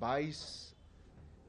22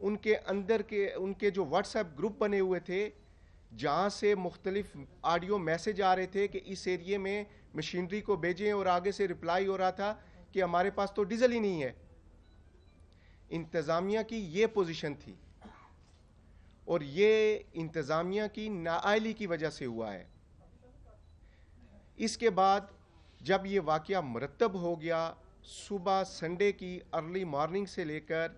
ان کے اندر کے ان کے جو واٹس ایپ گروپ بنے ہوئے تھے جہاں سے مختلف آڈیو میسج آ رہے تھے کہ اس ایریے میں مشینری کو بھیجیں، اور آگے سے رپلائی ہو رہا تھا کہ ہمارے پاس تو ڈیزل ہی نہیں ہے. انتظامیہ کی یہ پوزیشن تھی، اور یہ انتظامیہ کی نااہلی کی وجہ سے ہوا ہے. اس کے بعد جب یہ واقعہ مرتب ہو گیا، صبح سنڈے کی ارلی مارننگ سے لے کر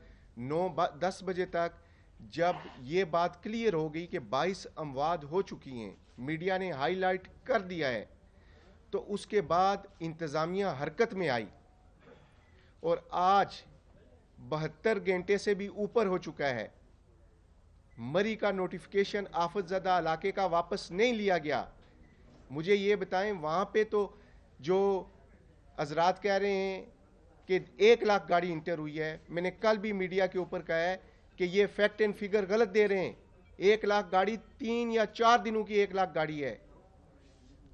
9-10 بجے تک جب یہ بات کلیئر ہو گئی کہ 22 اموات ہو چکی ہیں، میڈیا نے ہائی لائٹ کر دیا ہے، تو اس کے بعد انتظامیہ حرکت میں آئی، اور آج 72 گھنٹے سے بھی اوپر ہو چکا ہے. مری کا نوٹیفیکیشن آفت زدہ علاقے کا واپس نہیں لیا گیا. مجھے یہ بتائیں، وہاں پہ تو جو حضرات کہہ رہے ہیں کہ 1 لاکھ گاڑی انٹر ہوئی ہے، میں نے کل بھی میڈیا کے اوپر کہا ہے کہ یہ فیکٹ اینڈ فگر غلط دے رہے ہیں. 1 لاکھ گاڑی 3 یا 4 دنوں کی 1 لاکھ گاڑی ہے.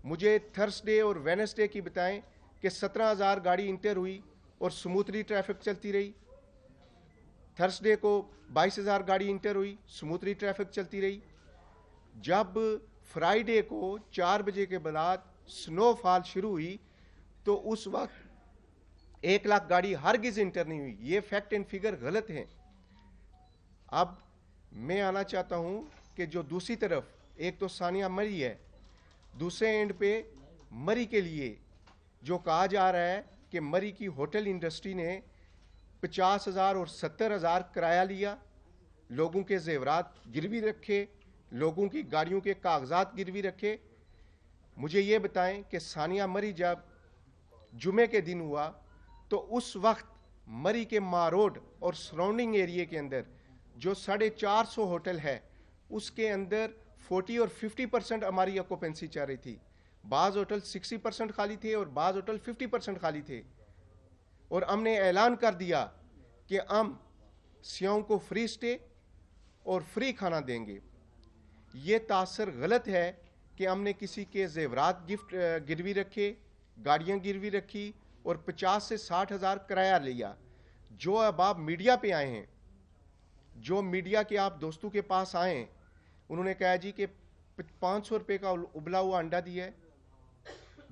مجھے تھرسڈے اور وینسڈے کی بتائیں کہ 17,000 گاڑی انٹر ہوئی اور سموتھلی ٹریفک چلتی رہی. تھرسڈے کو 22,000 گاڑی انٹر ہوئی، سموتھلی ٹریفک چلتی رہی. جب فرائیڈے کو 4 بجے کے بعد سنو فال شروع ہوئی تو اس وقت 1 لاکھ گاڑی ہرگز انٹر نہیں ہوئی. یہ فیکٹ اینڈ فگر غلط ہیں. اب میں آنا چاہتا ہوں کہ جو دوسری طرف ایک تو ثانیہ مری ہے، دوسرے اینڈ پہ مری کے لیے جو کہا جا رہا ہے کہ مری کی ہوٹل انڈسٹری نے 50,000 اور 70,000 کرایہ لیا، لوگوں کے زیورات گروی رکھے، لوگوں کی گاڑیوں کے کاغذات گروی رکھے. مجھے یہ بتائیں کہ ثانیہ مری جب جمعے کے دن ہوا تو اس وقت مری کے ماروڈ اور سراؤنڈنگ ایریے کے اندر جو 450 ہوٹل ہے اس کے اندر 40 اور 50% ہماری آکوپینسی چل رہی تھی. بعض ہوٹل 60% خالی تھے اور بعض ہوٹل 50% خالی تھے، اور ہم نے اعلان کر دیا کہ ہم سیاحوں کو فری سٹے اور فری کھانا دیں گے. یہ تاثر غلط ہے کہ ہم نے کسی کے زیورات گفٹ گروی رکھے، گاڑیاں گروی رکھی اور 50 سے 60,000 کرایہ لیا. جو اب آپ میڈیا پہ آئے ہیں، جو میڈیا کے آپ دوستوں کے پاس آئے ہیں، انہوں نے کہا جی کہ 500 روپے کا ابلا ہوا انڈا دیا ہے،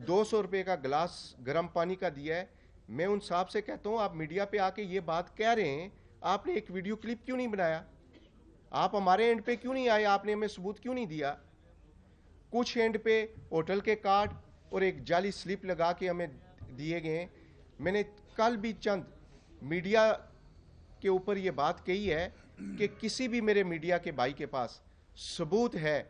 200 روپے کا گلاس گرم پانی کا دیا ہے. میں ان صاحب سے کہتا ہوں، آپ میڈیا پہ آ کے یہ بات کہہ رہے ہیں، آپ نے ایک ویڈیو کلپ کیوں نہیں بنایا؟ آپ ہمارے اینڈ پہ کیوں نہیں آئے؟ آپ نے ہمیں ثبوت کیوں نہیں دیا؟ کچھ اینڈ پہ ہوٹل کے کارڈ اور ایک جعلی سلپ لگا کے ہمیں دیے گئے ہیں. میں نے کل بھی چند میڈیا کے اوپر یہ بات کہی ہے کہ کسی بھی میرے میڈیا کے بھائی کے پاس ثبوت ہے،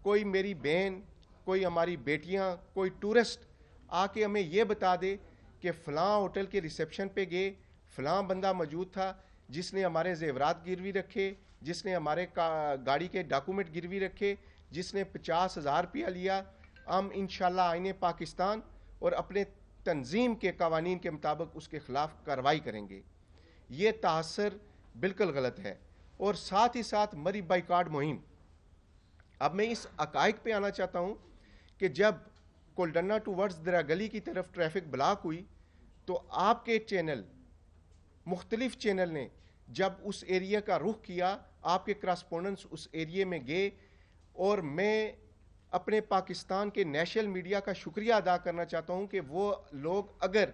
کوئی میری بہن، کوئی ہماری بیٹیاں، کوئی ٹورسٹ آ کے ہمیں یہ بتا دے کہ فلاں ہوٹل کے ریسیپشن پہ گئے، فلاں بندہ موجود تھا جس نے ہمارے زیورات گروی رکھے، جس نے ہمارے گاڑی کے ڈاکومنٹ گروی رکھے، جس نے 50,000 روپیہ لیا. ہم انشاءاللہ آئین پاکستان اور اپنے تنظیم کے قوانین کے مطابق اس کے خلاف کارروائی کریں گے. یہ تاثر بالکل غلط ہے. اور ساتھ ہی ساتھ مری بائیکاٹ مہم. اب میں اس حقائق پہ آنا چاہتا ہوں کہ جب کولڈنا ٹوورڈز دریا گلی کی طرف ٹریفک بلاک ہوئی تو آپ کے چینل، مختلف چینل نے جب اس ایریا کا رخ کیا، آپ کے کراسپونڈنٹس اس ایریے میں گئے، اور میں اپنے پاکستان کے نیشنل میڈیا کا شکریہ ادا کرنا چاہتا ہوں کہ وہ لوگ اگر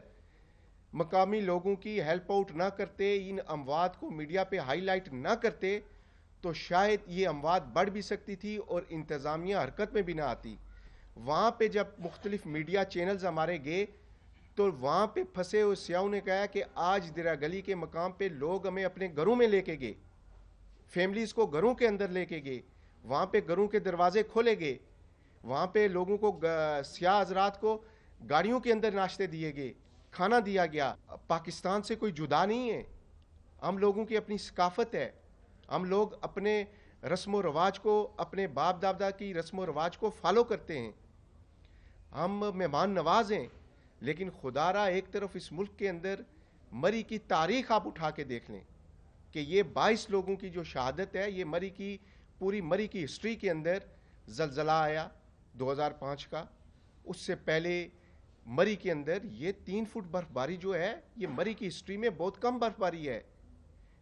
مقامی لوگوں کی ہیلپ آؤٹ نہ کرتے، ان اموات کو میڈیا پہ ہائی لائٹ نہ کرتے، تو شاید یہ اموات بڑھ بھی سکتی تھی اور انتظامیہ حرکت میں بھی نہ آتی. وہاں پہ جب مختلف میڈیا چینلز ہمارے گئے تو وہاں پہ پھنسے ہوئے سیاحوں نے کہا کہ آج دریا گلی کے مقام پہ لوگ ہمیں اپنے گھروں میں لے کے گئے، فیملیز کو گھروں کے اندر لے کے گئے، وہاں پہ گھروں کے دروازے کھولے گئے، وہاں پہ لوگوں کو سیاح حضرات کو گاڑیوں کے اندر ناشتے دیے گئے، کھانا دیا گیا. پاکستان سے کوئی جدا نہیں ہے، ہم لوگوں کی اپنی ثقافت ہے، ہم لوگ اپنے رسم و رواج کو، اپنے باپ دادا کی رسم و رواج کو فالو کرتے ہیں، ہم مہمان نواز ہیں. لیکن خدا را ایک طرف اس ملک کے اندر مری کی تاریخ آپ اٹھا کے دیکھ لیں کہ یہ 22 لوگوں کی جو شہادت ہے، یہ مری کی پوری مری کی ہسٹری کے اندر زلزلہ آیا 2005 کا، اس سے پہلے مری کے اندر یہ 3 فٹ برف باری جو ہے، یہ مری کی ہسٹری میں بہت کم برف باری ہے.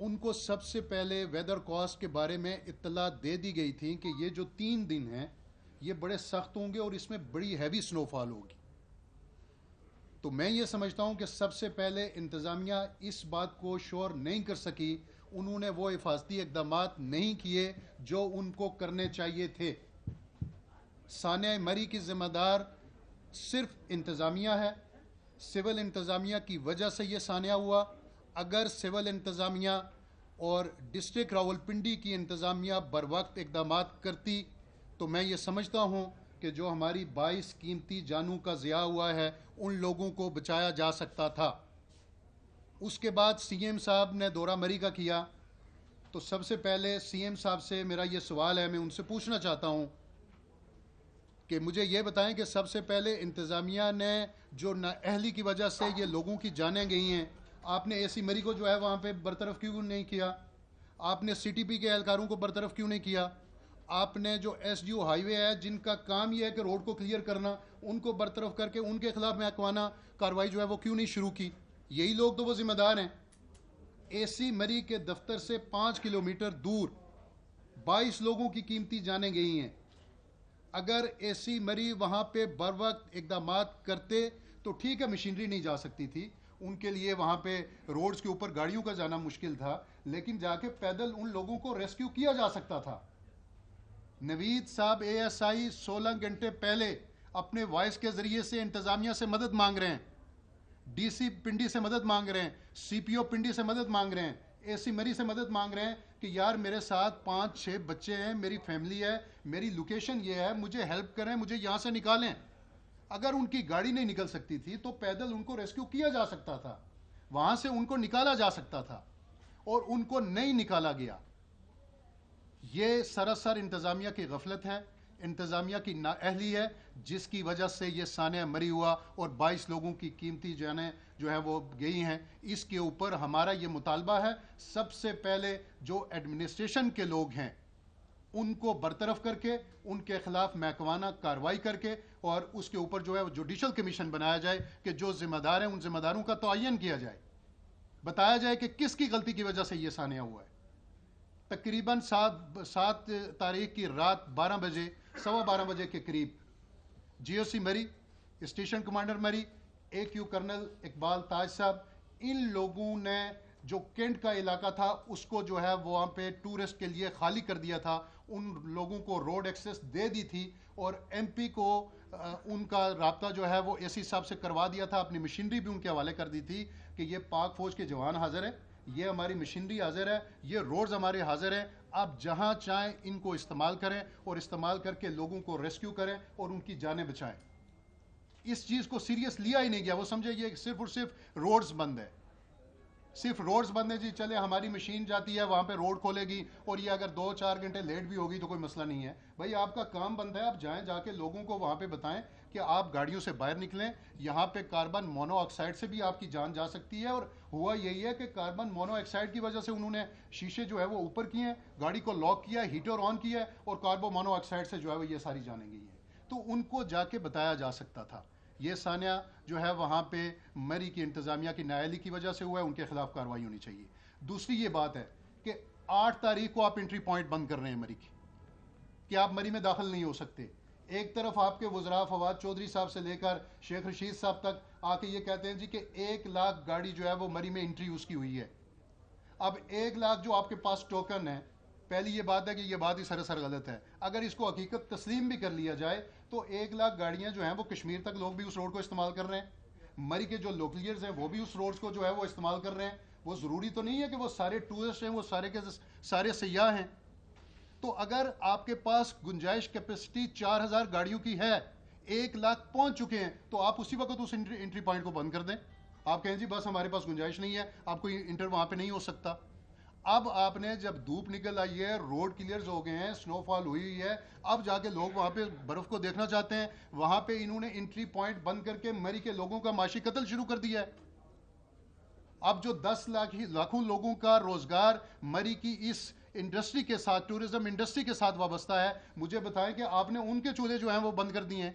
ان کو سب سے پہلے ویدر کاسٹ کے بارے میں اطلاع دے دی گئی تھی کہ یہ جو 3 دن ہیں یہ بڑے سخت ہوں گے اور اس میں بڑی ہیوی سنو فال ہوگی. تو میں یہ سمجھتا ہوں کہ سب سے پہلے انتظامیہ اس بات کو شور نہیں کر سکی, انہوں نے وہ حفاظتی اقدامات نہیں کیے جو ان کو کرنے چاہیے تھے. سانحہ مری کی ذمہ دار صرف انتظامیہ ہے. سول انتظامیہ کی وجہ سے یہ سانحہ ہوا. اگر سول انتظامیہ اور ڈسٹرکٹ راولپنڈی کی انتظامیہ بر وقت اقدامات کرتی تو میں یہ سمجھتا ہوں کہ جو ہماری 22 قیمتی جانوں کا ضیاع ہوا ہے ان لوگوں کو بچایا جا سکتا تھا. اس کے بعد سی ایم صاحب نے دورہ مری کا کیا, تو سب سے پہلے سی ایم صاحب سے میرا یہ سوال ہے, میں ان سے پوچھنا چاہتا ہوں کہ مجھے یہ بتائیں کہ سب سے پہلے انتظامیہ نے جو نااہلی کی وجہ سے یہ لوگوں کی جانیں گئی ہیں, آپ نے اے سی مری کو جو ہے وہاں پہ برطرف کیوں نہیں کیا؟ آپ نے سی ٹی پی کے اہلکاروں کو برطرف کیوں نہیں کیا؟ آپ نے جو ایس ڈی او ہائی وے ہے جن کا کام یہ ہے کہ روڈ کو کلیئر کرنا, ان کو برطرف کر کے ان کے خلاف محکمانہ کارروائی جو ہے وہ کیوں نہیں شروع کی؟ یہی لوگ تو وہ ذمہ دار ہیں. اے سی مری کے دفتر سے 5 کلومیٹر دور 22 لوگوں کی قیمتی جانیں گئی ہیں. اگر اے سی مری وہاں پہ بر وقت اقدامات کرتے تو ٹھیک ہے, مشینری نہیں جا سکتی تھی, ان کے لیے وہاں پہ روڈز کے اوپر گاڑیوں کا جانا مشکل تھا, لیکن جا کے پیدل ان لوگوں کو ریسکیو کیا جا سکتا تھا. نوید صاحب اے ایس آئی 16 گھنٹے پہلے اپنے وائس کے ذریعے سے انتظامیہ سے مدد مانگ رہے ہیں, ڈی سی پنڈی سے مدد مانگ رہے ہیں, سی پی او پنڈی سے مدد مانگ رہے ہیں, اے سی مری سے مدد مانگ رہے ہیں کہ یار میرے ساتھ 5-6 بچے ہیں, میری فیملی ہے, میری لوکیشن یہ ہے, مجھے ہیلپ کریں, مجھے یہاں سے نکالیں. اگر ان کی گاڑی نہیں نکل سکتی تھی تو پیدل ان کو ریسکیو کیا جا سکتا تھا, وہاں سے ان کو نکالا جا سکتا تھا, اور ان کو نہیں نکالا گیا. یہ سراسر انتظامیہ کی غفلت ہے, انتظامیہ کی نااہلی ہے, جس کی وجہ سے یہ سانحہ مری ہوا اور 22 لوگوں کی قیمتی جانیں جو ہے وہ گئی ہیں. اس کے اوپر ہمارا یہ مطالبہ ہے, سب سے پہلے جو ایڈمنسٹریشن کے لوگ ہیں ان کو برطرف کر کے, ان کے خلاف محکمانہ کارروائی کر کے, اور اس کے اوپر جو ہے جوڈیشل کمیشن بنایا جائے کہ جو ذمہ دار ہیں ان ذمہ داروں کا تعین کیا جائے, بتایا جائے کہ کس کی غلطی کی وجہ سے یہ سانحہ ہوا ہے. تقریباً 7 تاریخ کی رات 12 بجے 12:15 بجے کے قریب جی او سی مری, اسٹیشن کمانڈر مری, اے کیو کرنل اقبال تاج صاحب, ان لوگوں نے جو کینٹ کا علاقہ تھا اس کو جو ہے وہاں پہ ٹورسٹ کے لیے خالی کر دیا تھا, ان لوگوں کو روڈ ایکسیس دے دی تھی, اور ایم پی کو ان کا رابطہ جو ہے وہ اے سی صاحب سے کروا دیا تھا, اپنی مشینری بھی ان کے حوالے کر دی تھی کہ یہ پاک فوج کے جوان حاضر ہیں, یہ ہماری مشینری حاضر ہے, یہ روڈز ہمارے حاضر ہیں, آپ جہاں چاہیں ان کو استعمال کریں اور استعمال کر کے لوگوں کو ریسکیو کریں اور ان کی جانیں بچائیں. اس چیز کو سیریس لیا ہی نہیں گیا, وہ سمجھے یہ صرف اور صرف روڈز بند ہے, صرف روڈز بند ہے جی, چلے ہماری مشین جاتی ہے وہاں پہ روڈ کھولے گی, اور یہ اگر 2-4 گھنٹے لیٹ بھی ہوگی تو کوئی مسئلہ نہیں ہے. بھائی آپ کا کام بند ہے, آپ جائیں, جا کے لوگوں کو وہاں پہ بتائیں کہ آپ گاڑیوں سے باہر نکلیں, یہاں پہ کاربن مونو آکسائڈ سے بھی آپ کی جان جا سکتی ہے. اور ہوا یہی ہے کہ کاربن مونو آکسائڈ کی وجہ سے انہوں نے شیشے جو ہے وہ اوپر کیے ہیں, گاڑی کو لاک کیا, ہیٹر آن کیا, اور کاربن مونو آکسائڈ سے جو ہے وہ یہ ساری جانیں گئی ہیں. تو ان کو جا کے بتایا جا سکتا تھا. یہ سانحہ جو ہے وہاں پہ مری کی انتظامیہ کی نااہلی کی وجہ سے ہوا ہے, ان کے خلاف کارروائی ہونی چاہیے. دوسری یہ بات ہے کہ 8 تاریخ کو آپ انٹری پوائنٹ بند کر رہے ہیں مری کی, کہ آپ مری میں داخل نہیں ہو سکتے. ایک طرف آپ کے وزراء فواد چودھری صاحب سے لے کر شیخ رشید صاحب تک آ کے یہ کہتے ہیں جی کہ 1 لاکھ گاڑی جو ہے وہ مری میں انٹری اس کی ہوئی ہے. اب 1 لاکھ جو آپ کے پاس ٹوکن ہے, پہلی یہ بات ہے کہ یہ بات ہی سراسر غلط ہے. اگر اس کو حقیقت تسلیم بھی کر لیا جائے تو 1 لاکھ گاڑیاں جو ہیں وہ کشمیر تک لوگ بھی اس روڈ کو استعمال کر رہے ہیں, مری کے جو لوکلیئرز ہیں وہ بھی اس روڈ کو جو ہے وہ استعمال کر رہے ہیں. وہ ضروری تو نہیں ہے کہ وہ سارے ٹورسٹ ہیں, وہ سارے کے سارے سیاح ہیں. تو اگر آپ کے پاس گنجائش کیپیسٹی 4000 گاڑیوں کی ہے, 1 لاکھ پہنچ چکے ہیں, تو آپ اسی وقت اس انٹری پوائنٹ کو بند کر دیں. آپ کہیں جی بس ہمارے پاس گنجائش نہیں ہے, آپ کو انٹر وہاں پہ نہیں ہو سکتا. اب آپ نے جب دھوپ نکل آئی ہے, روڈ کلیئرز ہو گئے ہیں, سنو فال ہوئی ہے, اب جا کے لوگ وہاں پہ برف کو دیکھنا چاہتے ہیں, وہاں پہ انہوں نے انٹری پوائنٹ بند کر کے مری کے لوگوں کا معاشی قتل شروع کر دیا ہے. اب جو 10 لاکھوں لوگوں کا روزگار مری کی اس انڈسٹری کے ساتھ, ٹورزم انڈسٹری کے ساتھ وابستہ ہے, مجھے بتائیں کہ آپ نے ان کے چولہے جو ہیں وہ بند کر دیے ہیں.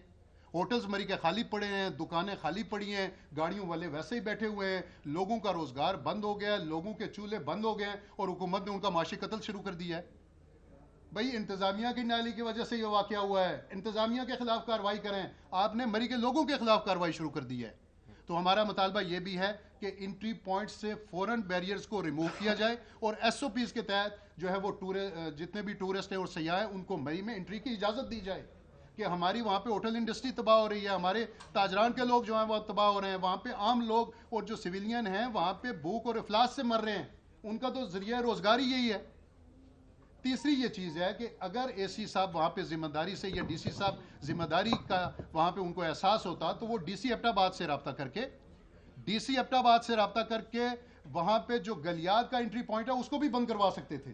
ہوٹلز مری کے خالی پڑے ہیں, دکانیں خالی پڑی ہیں, گاڑیوں والے ویسے ہی بیٹھے ہوئے ہیں, لوگوں کا روزگار بند ہو گیا ہے, لوگوں کے چولہے بند ہو گئے ہیں, اور حکومت نے ان کا معاشی قتل شروع کر دیا ہے. بھائی انتظامیہ کی نالی کی وجہ سے یہ واقعہ ہوا ہے, انتظامیہ کے خلاف کارروائی کریں. آپ نے مری کے لوگوں کے خلاف کارروائی شروع کر دی ہے. تو ہمارا مطالبہ یہ بھی ہے کہ انٹری پوائنٹ سے فوراً بیریئرز کو ریموو کیا جائے, اور ایس او پیز کے تحت جو ہے وہ جتنے بھی ٹورسٹ ہیں اور سیاح ہیں ان کو مئی میں انٹری کی اجازت دی جائے. کہ ہماری وہاں پہ ہوٹل انڈسٹری تباہ ہو رہی ہے, ہمارے تاجران کے لوگ جو ہیں وہ تباہ ہو رہے ہیں, وہاں پہ عام لوگ اور جو سویلین ہیں وہاں پہ بھوک اور افلاس سے مر رہے ہیں, ان کا تو ذریعہ روزگار ہی یہی ہے. تیسری یہ چیز ہے کہ اگر اے سی صاحب وہاں پہ ذمہ داری سے, یا ڈی سی صاحب ذمہ داری کا وہاں پہ ان کو احساس ہوتا, تو وہ ڈی سی ایبٹ آباد سے رابطہ کر کے وہاں پہ جو گلیات کا انٹری پوائنٹ ہے اس کو بھی بند کروا سکتے تھے,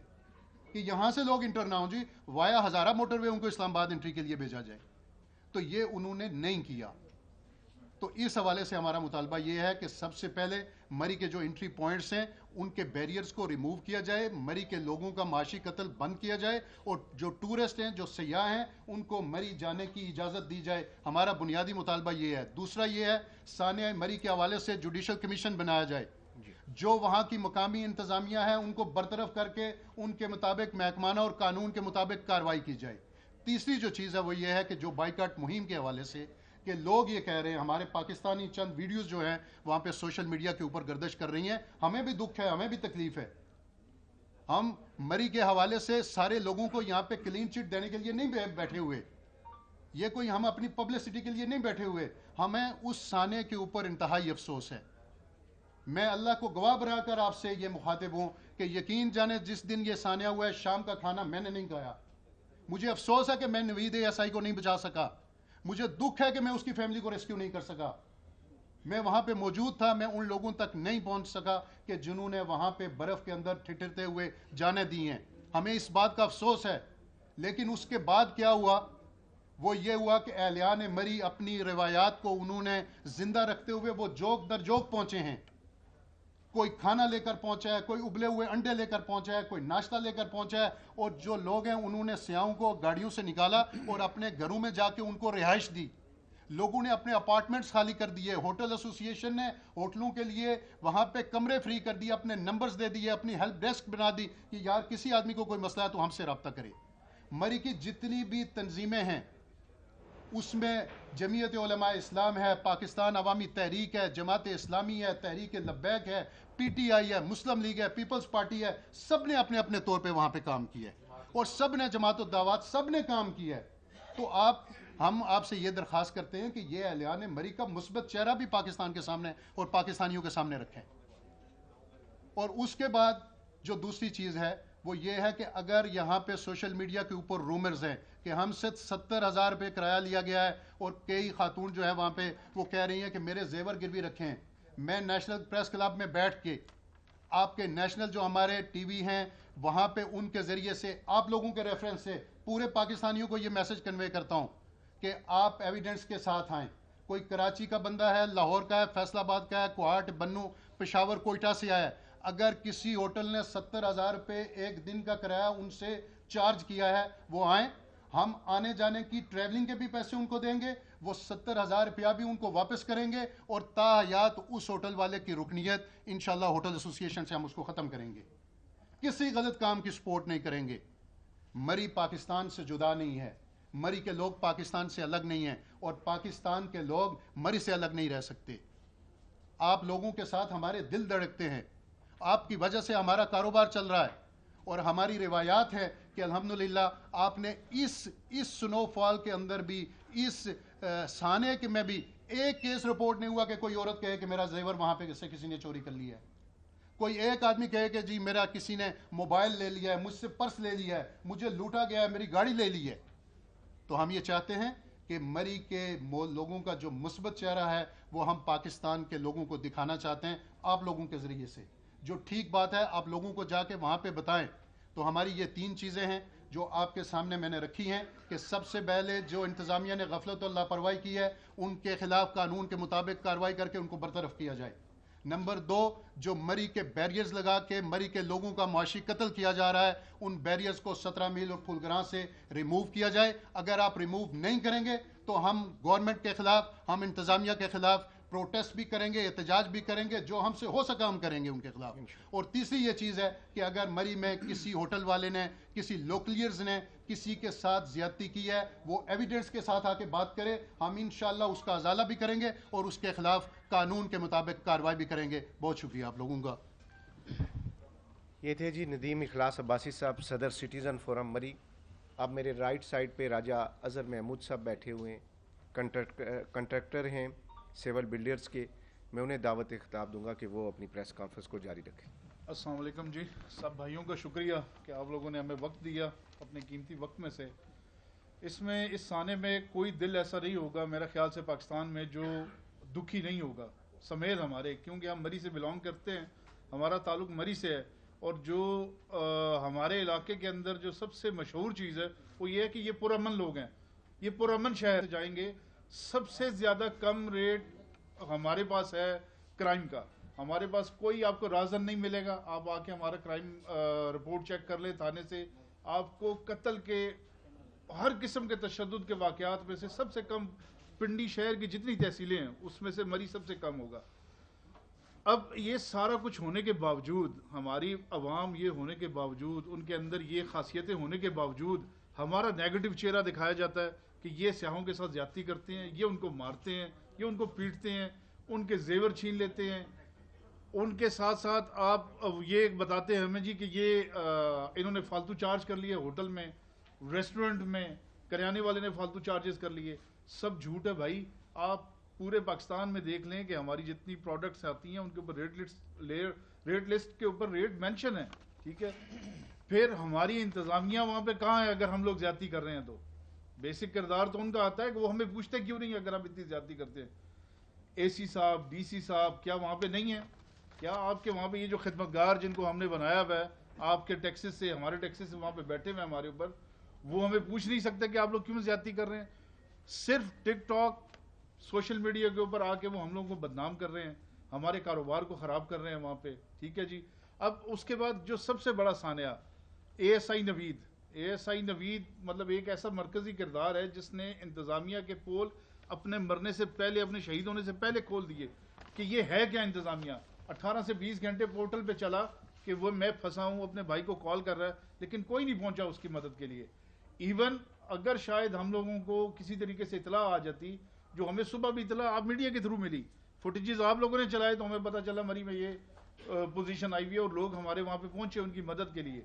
کہ یہاں سے لوگ انٹر نہ ہوں جی, وایا ہزارہ موٹر وے ان کو اسلام آباد انٹری کے لیے بھیجا جائے. تو یہ انہوں نے نہیں کیا. تو اس حوالے سے ہمارا مطالبہ یہ ہے کہ سب سے پہلے مری کے جو انٹری پوائنٹس ہیں ان کے بیریئرز کو ریموو کیا جائے, مری کے لوگوں کا معاشی قتل بند کیا جائے, اور جو ٹورسٹ ہیں, جو سیاح ہیں, ان کو مری جانے کی اجازت دی جائے. ہمارا بنیادی مطالبہ یہ ہے. دوسرا یہ ہے سانحہ مری کے حوالے سے جوڈیشل کمیشن بنایا جائے, جو وہاں کی مقامی انتظامیہ ہے ان کو برطرف کر کے ان کے مطابق محکمانہ اور قانون کے مطابق کارروائی کی جائے. تیسری جو چیز ہے وہ یہ ہے کہ جو بائیکاٹ مہم کے حوالے سے کہ لوگ یہ کہہ رہے ہیں, ہمارے پاکستانی چند ویڈیوز جو ہیں وہاں پہ سوشل میڈیا کے اوپر گردش کر رہی ہیں, ہمیں بھی دکھ ہے, ہمیں بھی تکلیف ہے. ہم مری کے حوالے سے سارے لوگوں کو یہاں پہ کلین چٹ دینے کے لیے نہیں بیٹھے ہوئے, یہ کوئی ہم اپنی پبلسٹی کے لیے نہیں بیٹھے ہوئے, ہمیں اس سانحے کے اوپر انتہائی افسوس ہے. میں اللہ کو گواہ بنا کر آپ سے یہ مخاطب ہوں کہ یقین جانے جس دن یہ سانحہ ہوا ہے شام کا کھانا میں نے نہیں کھایا. مجھے افسوس ہے کہ میں نوید ایس آئی کو نہیں بچا سکا, مجھے دکھ ہے کہ میں اس کی فیملی کو ریسکیو نہیں کر سکا. میں وہاں پہ موجود تھا, میں ان لوگوں تک نہیں پہنچ سکا کہ جنہوں نے وہاں پہ برف کے اندر ٹھٹرتے ہوئے جانیں دی ہیں. ہمیں اس بات کا افسوس ہے. لیکن اس کے بعد کیا ہوا, وہ یہ ہوا کہ اہلیان مری اپنی روایات کو انہوں نے زندہ رکھتے ہوئے وہ جوک در جوک پہنچے ہیں. کوئی کھانا لے کر پہنچا ہے, کوئی ابلے ہوئے انڈے لے کر پہنچا ہے, کوئی ناشتہ لے کر پہنچا ہے, اور جو لوگ ہیں انہوں نے سیاحوں کو گاڑیوں سے نکالا اور اپنے گھروں میں جا کے ان کو رہائش دی. لوگوں نے اپنے اپارٹمنٹس خالی کر دیے, ہوٹل ایسوسی ایشن نے ہوٹلوں کے لیے وہاں پہ کمرے فری کر دیے, اپنے نمبرز دے دیے, اپنی ہیلپ ڈیسک بنا دی کہ یار کسی آدمی کو کوئی مسئلہ ہے تو ہم سے رابطہ کرے. مری کی جتنی بھی تنظیمیں ہیں اس میں جمعیت علماء اسلام ہے, پاکستان عوامی تحریک ہے, جماعت اسلامی ہے, تحریک لبیک ہے, پی ٹی آئی ہے, مسلم لیگ ہے, پیپلز پارٹی ہے, سب نے اپنے اپنے طور پہ وہاں پہ کام کیا ہے, اور سب نے جماعت الدعوات سب نے کام کیا ہے. تو ہم آپ سے یہ درخواست کرتے ہیں کہ یہ اہلیان مری کا مثبت چہرہ بھی پاکستان کے سامنے اور پاکستانیوں کے سامنے رکھیں. اور اس کے بعد جو دوسری چیز ہے وہ یہ ہے کہ اگر یہاں پہ سوشل میڈیا کے اوپر رومرز ہیں کہ ہم سے 70,000 روپے کرایہ لیا گیا ہے, اور کئی خاتون جو ہے وہاں پہ وہ کہہ رہی ہیں کہ میرے زیور گروی رکھیں ہیں. میں نیشنل پریس کلب میں بیٹھ کے آپ کے نیشنل جو ہمارے ٹی وی ہیں وہاں پہ ان کے ذریعے سے آپ لوگوں کے ریفرنس سے پورے پاکستانیوں کو یہ میسج کنوے کرتا ہوں کہ آپ ایویڈنس کے ساتھ آئیں. کوئی کراچی کا بندہ ہے, لاہور کا ہے, فیصل آباد کا ہے, کوہاٹ, بنو, پشاور, کوئٹہ سے آیا ہے, اگر کسی ہوٹل نے 70,000 روپے ایک دن کا کرایہ ان سے چارج کیا ہے وہ آئیں, ہم آنے جانے کی ٹریولنگ کے بھی پیسے ان کو دیں گے, وہ 70,000 روپیہ بھی ان کو واپس کریں گے, اور تاحیات اس ہوٹل والے کی رکنیت انشاءاللہ ہوٹل ایسوسی ایشن سے ہم اس کو ختم کریں گے. کسی غلط کام کی سپورٹ نہیں کریں گے. مری پاکستان سے جدا نہیں ہے, مری کے لوگ پاکستان سے الگ نہیں ہیں, اور پاکستان کے لوگ مری سے الگ نہیں رہ سکتے. آپ لوگوں کے ساتھ ہمارے دل دھڑکتے ہیں, آپ کی وجہ سے ہمارا کاروبار چل رہا ہے, اور ہماری روایات ہے کہ الحمدللہ آپ نے اس سنو فال کے اندر بھی, اس سانحے میں بھی ایک کیس رپورٹ نہیں ہوا کہ کوئی عورت کہے کہ میرا زیور وہاں پہ کسی نے چوری کر لیا ہے. کوئی ایک آدمی کہے کہ جی میرا کسی نے موبائل لے لیا ہے, مجھ سے پرس لے لیا ہے, مجھے لوٹا گیا ہے, میری گاڑی لے لی ہے. تو ہم یہ چاہتے ہیں کہ مری کے لوگوں کا جو مثبت چہرہ ہے وہ ہم پاکستان کے لوگوں کو دکھانا چاہتے ہیں آپ لوگوں کے ذریعے سے. جو ٹھیک بات ہے آپ لوگوں کو جا کے وہاں پہ بتائیں. تو ہماری یہ 3 چیزیں ہیں جو آپ کے سامنے میں نے رکھی ہیں کہ سب سے پہلے جو انتظامیہ نے غفلت اور لاپرواہی کی ہے ان کے خلاف قانون کے مطابق کارروائی کر کے ان کو برطرف کیا جائے. نمبر 2 جو مری کے بیریئرز لگا کے مری کے لوگوں کا معاشی قتل کیا جا رہا ہے ان بیریئرز کو 17 میل اور پھولگراں سے ریموو کیا جائے. اگر آپ ریموو نہیں کریں گے تو ہم گورنمنٹ کے خلاف, ہم انتظامیہ کے خلاف پروٹیسٹ بھی کریں گے, احتجاج بھی کریں گے, جو ہم سے ہو سکا ہم کریں گے ان کے خلاف. اور تیسری یہ چیز ہے کہ اگر مری میں کسی ہوٹل والے نے, کسی لوکلیئرز نے کسی کے ساتھ زیادتی کی ہے وہ ایویڈنس کے ساتھ آ کے بات کرے, ہم انشاءاللہ اس کا ازالہ بھی کریں گے اور اس کے خلاف قانون کے مطابق کارروائی بھی کریں گے. بہت شکریہ آپ لوگوں کا. یہ تھے جی ندیم اخلاص عباسی صاحب, صدر سٹیزن فورم مری. اب میرے رائٹ سائڈ پہ راجہ اظہر محمود صاحب بیٹھے ہوئے ہیں, کنٹریکٹر ہیں سیول بلڈرز کے. میں انہیں دعوت خطاب دوں گا کہ وہ اپنی پریس کانفرنس کو جاری رکھیں. السلام علیکم جی, سب بھائیوں کا شکریہ کہ آپ لوگوں نے ہمیں وقت دیا اپنے قیمتی وقت میں سے. اس سانے میں کوئی دل ایسا نہیں ہوگا میرے خیال سے پاکستان میں جو دکھی نہیں ہوگا سمیت ہمارے, کیونکہ ہم مری سے بلانگ کرتے ہیں, ہمارا تعلق مری سے ہے. اور جو ہمارے علاقے کے اندر جو سب سے مشہور چیز ہے وہ یہ ہے کہ یہ پرامن لوگ ہیں, یہ پرامن شہر جائیں گے. سب سے زیادہ کم ریٹ ہمارے پاس ہے کرائم کا. ہمارے پاس کوئی آپ کو رازن نہیں ملے گا. آپ آ کے ہمارا کرائم رپورٹ چیک کر لیں تھانے سے, آپ کو قتل کے ہر قسم کے تشدد کے واقعات میں سے سب سے کم پنڈی شہر کی جتنی تحصیلیں ہیں اس میں سے مری سب سے کم ہوگا. اب یہ سارا کچھ ہونے کے باوجود, ہماری عوام یہ ہونے کے باوجود, ان کے اندر یہ خاصیتیں ہونے کے باوجود ہمارا نیگیٹو چہرہ دکھایا جاتا ہے کہ یہ سیاحوں کے ساتھ زیادتی کرتے ہیں, یہ ان کو مارتے ہیں, یہ ان کو پیٹتے ہیں, ان کے زیور چھین لیتے ہیں. ان کے ساتھ ساتھ آپ یہ بتاتے ہیں ہمیں جی کہ یہ انہوں نے فالتو چارج کر لیے ہوٹل میں, ریسٹورنٹ میں, کریانے والے نے فالتو چارجز کر لیے. سب جھوٹ ہے بھائی. آپ پورے پاکستان میں دیکھ لیں کہ ہماری جتنی پروڈکٹس آتی ہیں ان کے اوپر ریٹ لسٹ کے اوپر ریٹ مینشن ہے, ٹھیک ہے. پھر ہماری انتظامیہ وہاں پہ کہاں ہے اگر ہم لوگ زیادتی کر رہے ہیں تو؟ بیسک کردار تو ان کا آتا ہے کہ وہ ہمیں پوچھتے کیوں نہیں اگر آپ اتنی زیادتی کرتے ہیں. اے سی صاحب, ڈی سی صاحب کیا وہاں پہ نہیں ہیں؟ کیا آپ کے وہاں پہ یہ جو خدمتگار جن کو ہم نے بنایا ہوا ہے آپ کے ٹیکسز سے, ہمارے ٹیکسز سے وہاں پہ بیٹھے ہوئے ہمارے اوپر, وہ ہمیں پوچھ نہیں سکتے کہ آپ لوگ کیوں زیادتی کر رہے ہیں؟ صرف ٹک ٹاک سوشل میڈیا کے اوپر آ کے وہ ہم لوگوں کو بدنام کر رہے ہیں, ہمارے کاروبار کو خراب کر رہے ہیں وہاں پہ, ٹھیک ہے جی. اب اس کے بعد جو سب سے بڑا سانحہ A S I Naveed. A S I نوید مطلب ایک ایسا مرکزی کردار ہے جس نے انتظامیہ کے پول اپنے مرنے سے پہلے, اپنے شہید ہونے سے پہلے کھول دیے کہ یہ ہے کیا انتظامیہ. 18 سے 20 گھنٹے پورٹل پہ چلا کہ وہ میں پھنسا ہوں, اپنے بھائی کو کال کر رہا ہے, لیکن کوئی نہیں پہنچا اس کی مدد کے لیے. ایون اگر شاید ہم لوگوں کو کسی طریقے سے اطلاع آ جاتی, جو ہمیں صبح بھی اطلاع آپ میڈیا کے تھرو ملی, فوٹیجز آپ لوگوں نے چلائے تو ہمیں پتہ چلا مری میں یہ پوزیشن آئی ہوئی ہے اور لوگ ہمارے وہاں پہ پہنچے ان کی مدد کے لیے.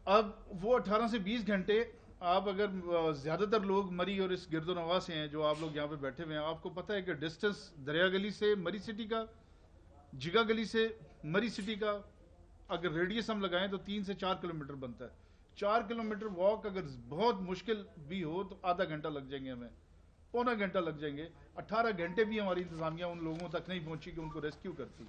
اب وہ 18 سے 20 گھنٹے آپ اگر زیادہ تر لوگ مری اور اس گرد و نواح سے ہیں جو آپ لوگ یہاں پہ بیٹھے ہوئے ہیں, آپ کو پتہ ہے کہ ڈسٹنس دریا گلی سے مری سٹی کا, جگہ گلی سے مری سٹی کا اگر ریڈیس ہم لگائیں تو 3 سے 4 کلومیٹر بنتا ہے. 4 کلومیٹر واک اگر بہت مشکل بھی ہو تو آدھا گھنٹہ لگ جائیں گے, ہمیں پونا گھنٹہ لگ جائیں گے. 18 گھنٹے بھی ہماری انتظامیہ ان لوگوں تک نہیں پہنچی کہ ان کو ریسکیو کرتی.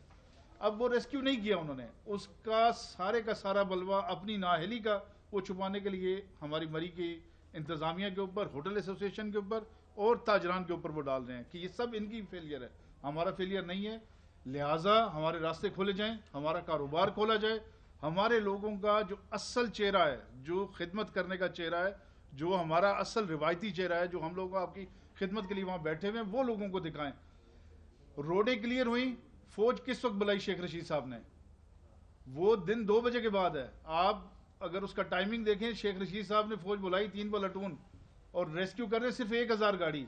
اب وہ ریسکیو نہیں کیا انہوں نے, اس کا سارا بلوہ اپنی نااہلی کا وہ چھپانے کے لیے ہماری مری کی انتظامیہ کے اوپر, ہوٹل ایسوسی ایشن کے اوپر اور تاجران کے اوپر وہ ڈال رہے ہیں کہ یہ سب ان کی فیلئر ہے, ہمارا فیلئر نہیں ہے. لہٰذا ہمارے راستے کھولے جائیں, ہمارا کاروبار کھولا جائے, ہمارے لوگوں کا جو اصل چہرہ ہے, جو خدمت کرنے کا چہرہ ہے, جو ہمارا اصل روایتی چہرہ ہے, جو ہم لوگ آپ کی خدمت کے لیے وہاں بیٹھے ہوئے ہیں, وہ لوگوں کو دکھائیں. روڈیں کلیئر ہوئیں. فوج کس وقت بلائی شیخ رشید صاحب نے؟ وہ دن 2 بجے کے بعد ہے. آپ اگر اس کا ٹائمنگ دیکھیں, شیخ رشید صاحب نے فوج بلائی 3 پلاٹون اور ریسکیو کر رہے صرف 1000 گاڑی.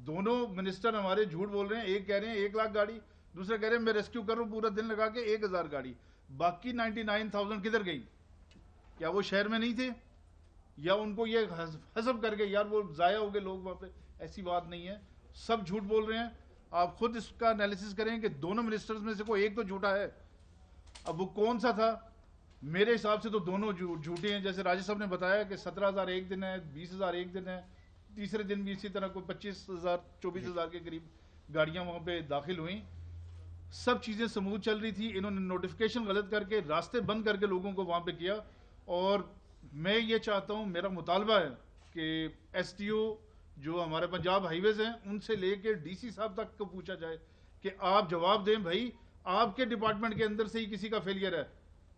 دونوں منسٹر ہمارے جھوٹ بول رہے ہیں, ایک کہہ رہے ہیں 1 لاکھ گاڑی, دوسرے کہہ رہے ہیں میں ریسکیو کر رہا ہوں پورا دن لگا کے 1000 گاڑی. باقی 99,000 کدھر گئی؟ کیا وہ شہر میں نہیں تھے یا ان کو یہ حسب کر کے یار وہ ضائع ہو گئے لوگ وہاں پہ؟ ایسی بات نہیں ہے, سب جھوٹ بول رہے ہیں. آپ خود اس کا انالیسس کریں کہ دونوں منسٹرز میں سے کوئی ایک تو جھوٹا ہے. اب وہ کون سا تھا؟ میرے حساب سے تو دونوں جھوٹے ہیں. جیسے راجہ صاحب نے بتایا کہ 17,000 ایک دن ہے, 20,000 ایک دن ہے, تیسرے دن بھی اسی طرح کوئی 25,000 24,000 کے قریب گاڑیاں وہاں پہ داخل ہوئیں. سب چیزیں سموتھ چل رہی تھی. انہوں نے نوٹیفیکیشن غلط کر کے, راستے بند کر کے لوگوں کو وہاں پہ کیا. اور میں یہ چاہتا ہوں, میرا مطالبہ ہے کہ ایس ٹی او جو ہمارے پنجاب ہائی ویز ہیں ان سے لے کے ڈی سی صاحب تک کو پوچھا جائے کہ آپ جواب دیں بھائی آپ کے ڈپارٹمنٹ کے اندر سے ہی کسی کا فیلئر ہے.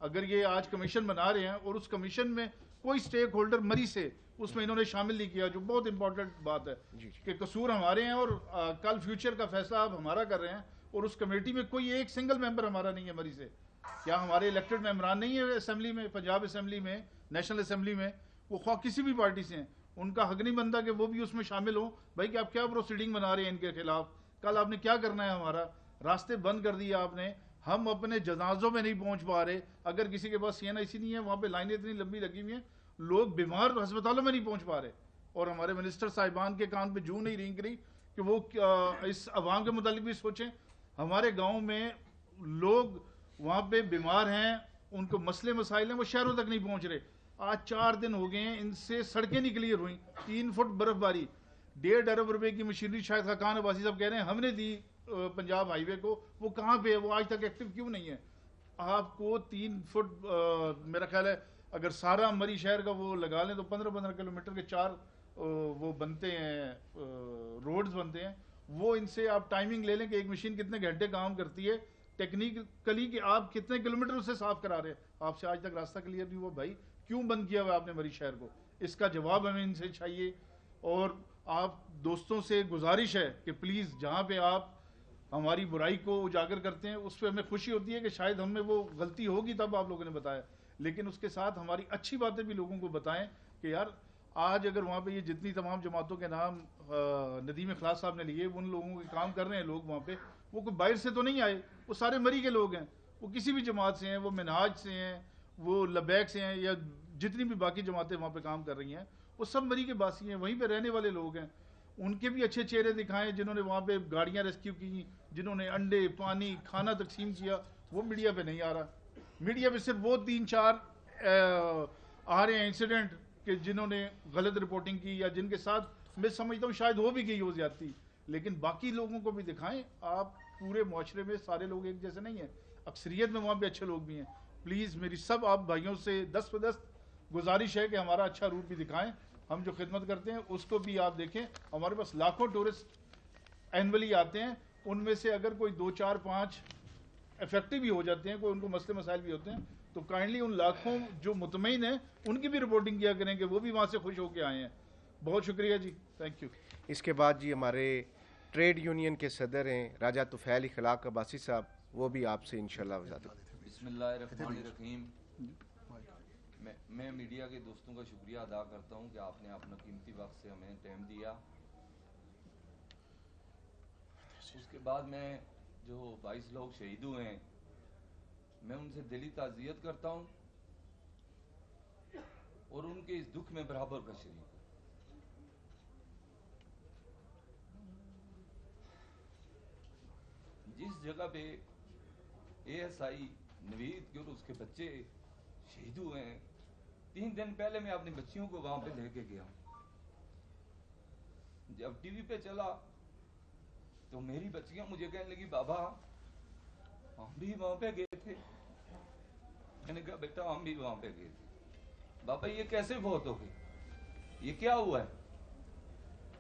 اگر یہ آج کمیشن بنا رہے ہیں اور اس کمیشن میں کوئی سٹیک ہولڈر مری سے اس میں انہوں نے شامل نہیں کیا, جو بہت امپورٹنٹ بات ہے کہ قصور ہمارے ہیں اور کل فیوچر کا فیصلہ آپ ہمارا کر رہے ہیں, اور اس کمیٹی میں کوئی ایک سنگل ممبر ہمارا نہیں ہے مری سے. کیا ہمارے الیکٹڈ ممبران نہیں ہیں اسمبلی میں, پنجاب اسمبلی میں, نیشنل اسمبلی میں, وہ خواہ کسی بھی پارٹی سے ہیں, ان کا حق نہیں بنتا کہ وہ بھی اس میں شامل ہوں. بھائی کہ آپ کیا پروسیڈنگ بنا رہے ہیں ان کے خلاف, کل آپ نے کیا کرنا ہے, ہمارا راستے بند کر دیا آپ نے, ہم اپنے جنازوں میں نہیں پہنچ پا رہے. اگر کسی کے پاس CNIC نہیں ہے, وہاں پہ لائنیں اتنی لمبی لگی ہوئی ہیں, لوگ بیمار ہسپتالوں میں نہیں پہنچ پا رہے, اور ہمارے منسٹر صاحبان کے کان پہ جوں نہیں رینگ رہی کہ وہ اس عوام کے متعلق بھی سوچیں. ہمارے گاؤں میں لوگ وہاں پہ بیمار ہیں, ان کو مسئلے مسائل ہیں, وہ شہروں تک نہیں پہنچ رہے. آج 4 دن ہو گئے ہیں ان سے سڑکیں نہیں کلیئر ہوئیں, 3 فٹ برف باری, 1.5 ارب روپے کی مشینری شاید خاقان عباسی صاحب کہہ رہے ہیں ہم نے دی پنجاب ہائی وے کو, وہ کہاں پہ ہے, وہ آج تک ایکٹیو کیوں نہیں ہے. آپ کو 3 فٹ میرا خیال ہے اگر سارا مری شہر کا وہ لگا لیں تو 15 کلومیٹر کے 4 وہ بنتے ہیں, روڈز بنتے ہیں. وہ ان سے آپ ٹائمنگ لے لیں کہ ایک مشین کتنے گھنٹے کام کرتی ہے ٹیکنیکلی, کہ آپ کتنے کلومیٹر اسے صاف کرا رہے ہیں. آپ سے آج تک راستہ کلیئر نہیں ہوا, بھائی کیوں بند کیا ہوا آپ نے مری شہر کو, اس کا جواب ہمیں ان سے چاہیے. اور آپ دوستوں سے گزارش ہے کہ پلیز جہاں پہ آپ ہماری برائی کو اجاگر کرتے ہیں اس پہ ہمیں خوشی ہوتی ہے کہ شاید ہم میں وہ غلطی ہوگی تب آپ لوگوں نے بتایا, لیکن اس کے ساتھ ہماری اچھی باتیں بھی لوگوں کو بتائیں کہ یار آج اگر وہاں پہ یہ جتنی تمام جماعتوں کے نام ندیم اخلاص صاحب نے لیے, ان لوگوں کے کام کر رہے ہیں لوگ وہاں پہ, وہ کوئی باہر سے تو نہیں آئے, وہ سارے مری کے لوگ ہیں, وہ کسی بھی جماعت سے ہیں, وہ منہاج سے ہیں, وہ لبیک سے ہیں, یا جتنی بھی باقی جماعتیں وہاں پہ کام کر رہی ہیں وہ سب مری کے باسی ہیں, وہیں پہ رہنے والے لوگ ہیں. ان کے بھی اچھے چہرے دکھائیں جنہوں نے وہاں پہ گاڑیاں ریسکیو کی, جنہوں نے انڈے پانی کھانا تقسیم کیا, وہ میڈیا پہ نہیں آ رہا. میڈیا پہ صرف وہ 3-4 آ رہے ہیں انسیڈنٹ کہ جنہوں نے غلط رپورٹنگ کی, یا جن کے ساتھ میں سمجھتا ہوں شاید وہ بھی گئی ہو زیادتی, لیکن باقی لوگوں کو بھی دکھائیں. آپ پورے معاشرے میں سارے لوگ ایک جیسے نہیں ہیں, اکثریت میں وہاں پہ اچھے لوگ بھی ہیں. پلیز میری سب آپ بھائیوں سے دست بدست گزارش ہے کہ ہمارا اچھا روپ بھی دکھائیں, ہم جو خدمت کرتے ہیں اس کو بھی آپ دیکھیں. ہمارے پاس لاکھوں ٹورسٹ اینولی آتے ہیں, ان میں سے اگر کوئی 2-4-5 افیکٹو بھی ہو جاتے ہیں, کوئی ان کو مسئلے مسائل بھی ہوتے ہیں, تو کائنڈلی ان لاکھوں جو مطمئن ہیں ان کی بھی رپورٹنگ کیا کریں کہ وہ بھی وہاں سے خوش ہو کے آئے ہیں. بہت شکریہ جی, تھینک یو. اس کے بعد جی ہمارے ٹریڈ یونین کے صدر ہیں راجہ طفیل اخلاق عباسی صاحب, وہ بھی آپ سے انشاءاللہ وضاحت. بسم اللہ الرحمن الرحیم. میں میڈیا کے دوستوں کا شکریہ ادا کرتا ہوں کہ آپ نے اپنا قیمتی وقت سے ہمیں ٹائم دیا. اس کے بعد میں جو 22 لوگ شہید ہوئے ہیں میں ان سے دلی تعزیت کرتا ہوں اور ان کے اس دکھ میں برابر کا شریک ہوں. جس جگہ پہ ASI نوید کے اور اس کے بچے شہید ہوئے ہیں, 3 دن پہلے میں اپنی بچیوں کو وہاں پہ لے کے گیا. جب ٹی وی پہ چلا تو میری بچیاں مجھے کہنے لگی بابا ہم بھی وہاں پہ گئے تھے. میں نے کہا بیٹا ہم بھی وہاں پہ گئے تھے. بابا یہ کیسے فوت ہو گئی, یہ کیا ہوا ہے؟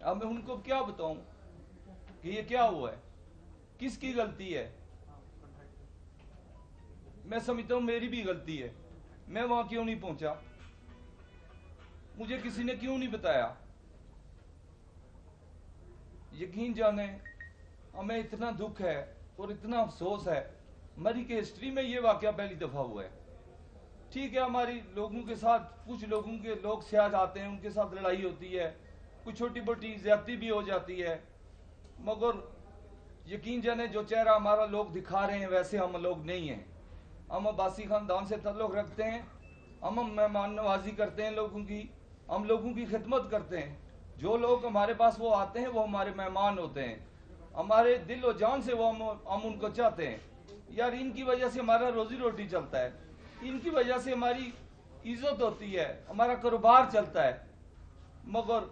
اب میں ان کو کیا بتاؤں کہ یہ کیا ہوا ہے, کس کی غلطی ہے؟ میں سمجھتا ہوں میری بھی غلطی ہے. میں وہاں کیوں نہیں پہنچا, مجھے کسی نے کیوں نہیں بتایا. یقین جانیں ہمیں اتنا دکھ ہے اور اتنا افسوس ہے, مری کے ہسٹری میں یہ واقعہ پہلی دفعہ ہوا ہے. ٹھیک ہے ہماری لوگوں کے ساتھ, کچھ لوگوں کے لوگ سیاح آتے ہیں, ان کے ساتھ لڑائی ہوتی ہے, کچھ چھوٹی موٹی زیادتی بھی ہو جاتی ہے, مگر یقین جانے جو چہرہ ہمارا لوگ دکھا رہے ہیں ویسے ہم لوگ نہیں ہیں. ہم عباسی خاندان سے تعلق رکھتے ہیں, ہم مہمان نوازی کرتے ہیں لوگوں کی, ہم لوگوں کی خدمت کرتے ہیں. جو لوگ ہمارے پاس وہ آتے ہیں وہ ہمارے مہمان ہوتے ہیں, ہمارے دل و جان سے وہ ہم ان کو چاہتے ہیں. یار ان کی وجہ سے ہمارا روزی روٹی چلتا ہے, ان کی وجہ سے ہماری عزت ہوتی ہے, ہمارا کاروبار چلتا ہے. مگر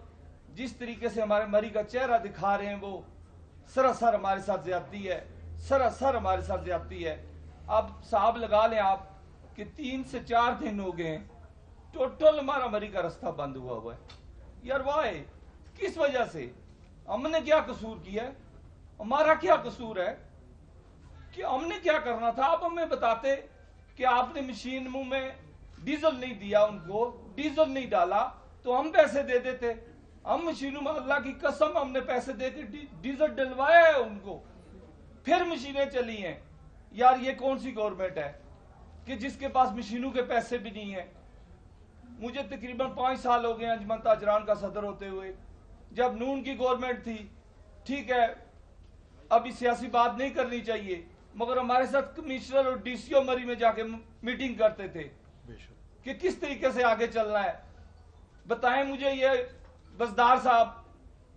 جس طریقے سے ہمارے مری کا چہرہ دکھا رہے ہیں وہ سراسر ہمارے ساتھ زیادتی ہے, سراسر ہمارے ساتھ زیادتی ہے. اب صاحب لگا لیں آپ کہ 3 سے 4 دن ہو گئے ہیں ٹوٹل ہمارا مری کا رستہ بند ہوا ہے. یار وائے, کس وجہ سے؟ ہم نے کیا قصور کیا ہے؟ ہمارا کیا قصور ہے؟ کہ ہم نے کیا کرنا تھا؟ آپ ہمیں بتاتے کہ آپ نے مشین منہ میں ڈیزل نہیں دیا، ان کو ڈیزل نہیں ڈالا تو ہم پیسے دے دیتے. ہم مشینوں میں اللہ کی قسم ہم نے پیسے دے کے ڈیزل ڈلوایا ہے ان کو، پھر مشینیں چلی ہیں. یار یہ کون سی گورنمنٹ ہے کہ جس کے پاس مشینوں کے پیسے بھی نہیں ہیں؟ مجھے تقریباً 5 سال ہو گئے انجمن تاجران کا صدر ہوتے ہوئے. جب نون کی گورنمنٹ تھی، ٹھیک ہے ابھی سیاسی بات نہیں کرنی چاہیے، مگر ہمارے ساتھ کمشنر اور ڈی سی او مری میں جا کے میٹنگ کرتے تھے کہ کس طریقے سے آگے چلنا ہے. بتائیں مجھے یہ بزدار صاحب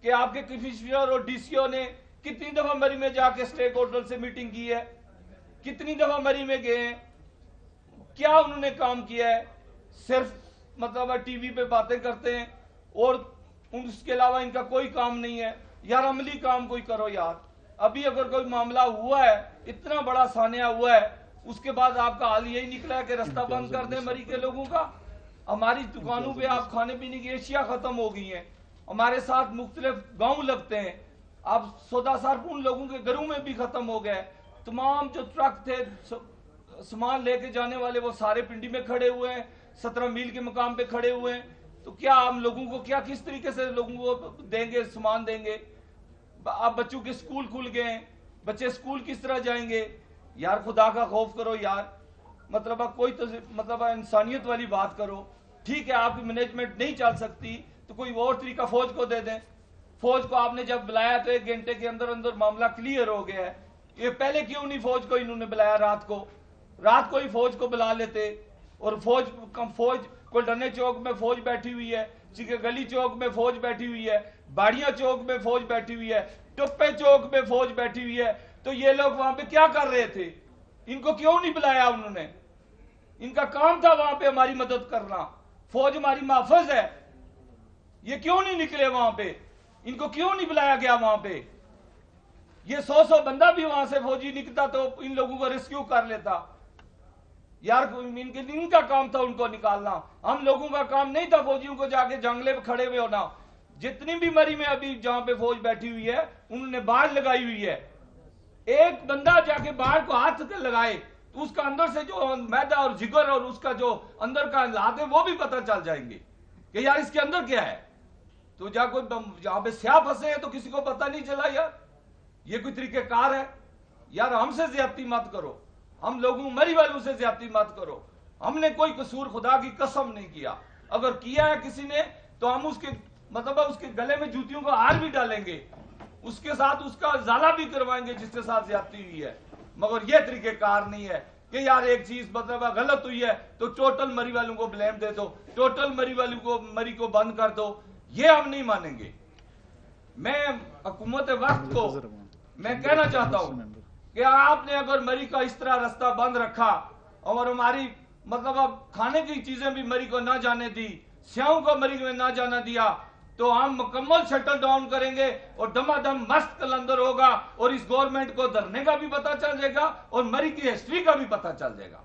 کہ آپ کے کمشنر اور ڈی سی او نے کتنی دفعہ مری میں جا کے سٹیک ہولڈر سے میٹنگ کی ہے؟ کتنی دفعہ مری میں گئے ہیں؟ کیا انہوں نے کام کیا ہے؟ صرف مطلب ٹی وی پہ باتیں کرتے ہیں اور اس کے علاوہ ان کا کوئی کام نہیں ہے. یار عملی کام کوئی کرو یار. ابھی اگر کوئی معاملہ ہوا ہے، اتنا بڑا سانحہ ہوا ہے، اس کے بعد آپ کا حال یہی نکلا ہے کہ رستہ بند کر دیں مری کے لوگوں کا. ہماری دکانوں پہ آپ کھانے پینے کی اشیاء ختم ہو گئی ہیں. ہمارے ساتھ مختلف گاؤں لگتے ہیں، اب سودا صرف ان لوگوں کے گھروں میں بھی ختم ہو گئے. تمام جو ٹرک تھے سامان لے کے جانے والے وہ سارے پنڈی میں کھڑے ہوئے ہیں، 17 میل کے مقام پہ کھڑے ہوئے ہیں. تو کیا ہم لوگوں کو کیا کس طریقے سے لوگوں کو دیں گے، سامان دیں گے؟ اب بچوں کے سکول کھل گئے ہیں، بچے سکول کس طرح جائیں گے؟ یار خدا کا خوف کرو یار. مطلب کوئی مطلب انسانیت والی بات کرو. ٹھیک ہے آپ کی مینجمنٹ نہیں چل سکتی تو کوئی اور طریقہ فوج کو دے دیں. فوج کو آپ نے جب بلایا تو 1 گھنٹے کے اندر اندر معاملہ کلیئر ہو گیا ہے. یہ پہلے کیوں نہیں فوج کو انہوں نے بلایا؟ رات کو ہی فوج کو بلا لیتے. اور فوج کوڈنے چوک میں فوج بیٹھی ہوئی ہے، چکے گلی چوک میں فوج بیٹھی ہوئی ہے، باڑیاں چوک میں فوج بیٹھی ہوئی ہے، ٹپے چوک میں فوج بیٹھی ہوئی ہے. تو یہ لوگ وہاں پہ کیا کر رہے تھے؟ ان کو کیوں نہیں بلایا انہوں نے؟ ان کا کام تھا وہاں پہ ہماری مدد کرنا. فوج ہماری محافظ ہے، یہ کیوں نہیں نکلے وہاں پہ؟ ان کو کیوں نہیں بلایا گیا وہاں پہ؟ یہ 100 بندہ بھی وہاں سے فوجی نکلتا تو ان لوگوں کو ریسکیو کر لیتا. یار ان کا کام تھا ان کو نکالنا، ہم لوگوں کا کام نہیں تھا فوجیوں کو جا کے جنگلے پہ کھڑے ہوئے ہونا. جتنی بھی مری میں ابھی جہاں پہ فوج بیٹھی ہوئی ہے انہوں نے باڑ لگائی ہوئی ہے. ایک بندہ جا کے باڑ کو ہاتھ لگائے تو اس کا اندر سے جو میدا اور جگر اور اس کا جو اندر کا حالات ہے وہ بھی پتہ چل جائیں گے کہ یار اس کے اندر کیا ہے. تو جہاں پہ سیاہ پھنسے ہیں تو کسی کو پتہ نہیں چلا. یار یہ کوئی طریقہ کار ہے؟ یار ہم سے زیادتی مت کرو، ہم لوگوں مری والوں سے زیادتی مت کرو. ہم نے کوئی قصور خدا کی قسم نہیں کیا. اگر کیا ہے کسی نے تو ہم اس کے گلے میں جوتیوں کا ہار بھی ڈالیں گے، اس کے ساتھ اس کا ازالہ بھی کروائیں گے جس کے ساتھ زیادتی ہوئی ہے. مگر یہ طریقہ کار نہیں ہے کہ یار ایک چیز غلط ہوئی ہے تو ٹوٹل مری والوں کو بلیم دے دو، ٹوٹل مری کو بند کر دو. یہ ہم نہیں مانیں گے. میں حکومت وقت کو میں کہنا چاہتا ہوں کہ آپ نے اگر مری کا اس طرح رستہ بند رکھا اور ہماری اب کھانے کی چیزیں بھی مری کو نہ جانے دی، سیاہوں کو مری میں نہ جانا دیا، تو ہم مکمل شٹل ڈاؤن کریں گے اور دما دم مست کلندر ہوگا اور اس گورنمنٹ کو دھرنے کا بھی پتہ چل جائے گا اور مری کی ہسٹری کا بھی پتہ چل جائے گا.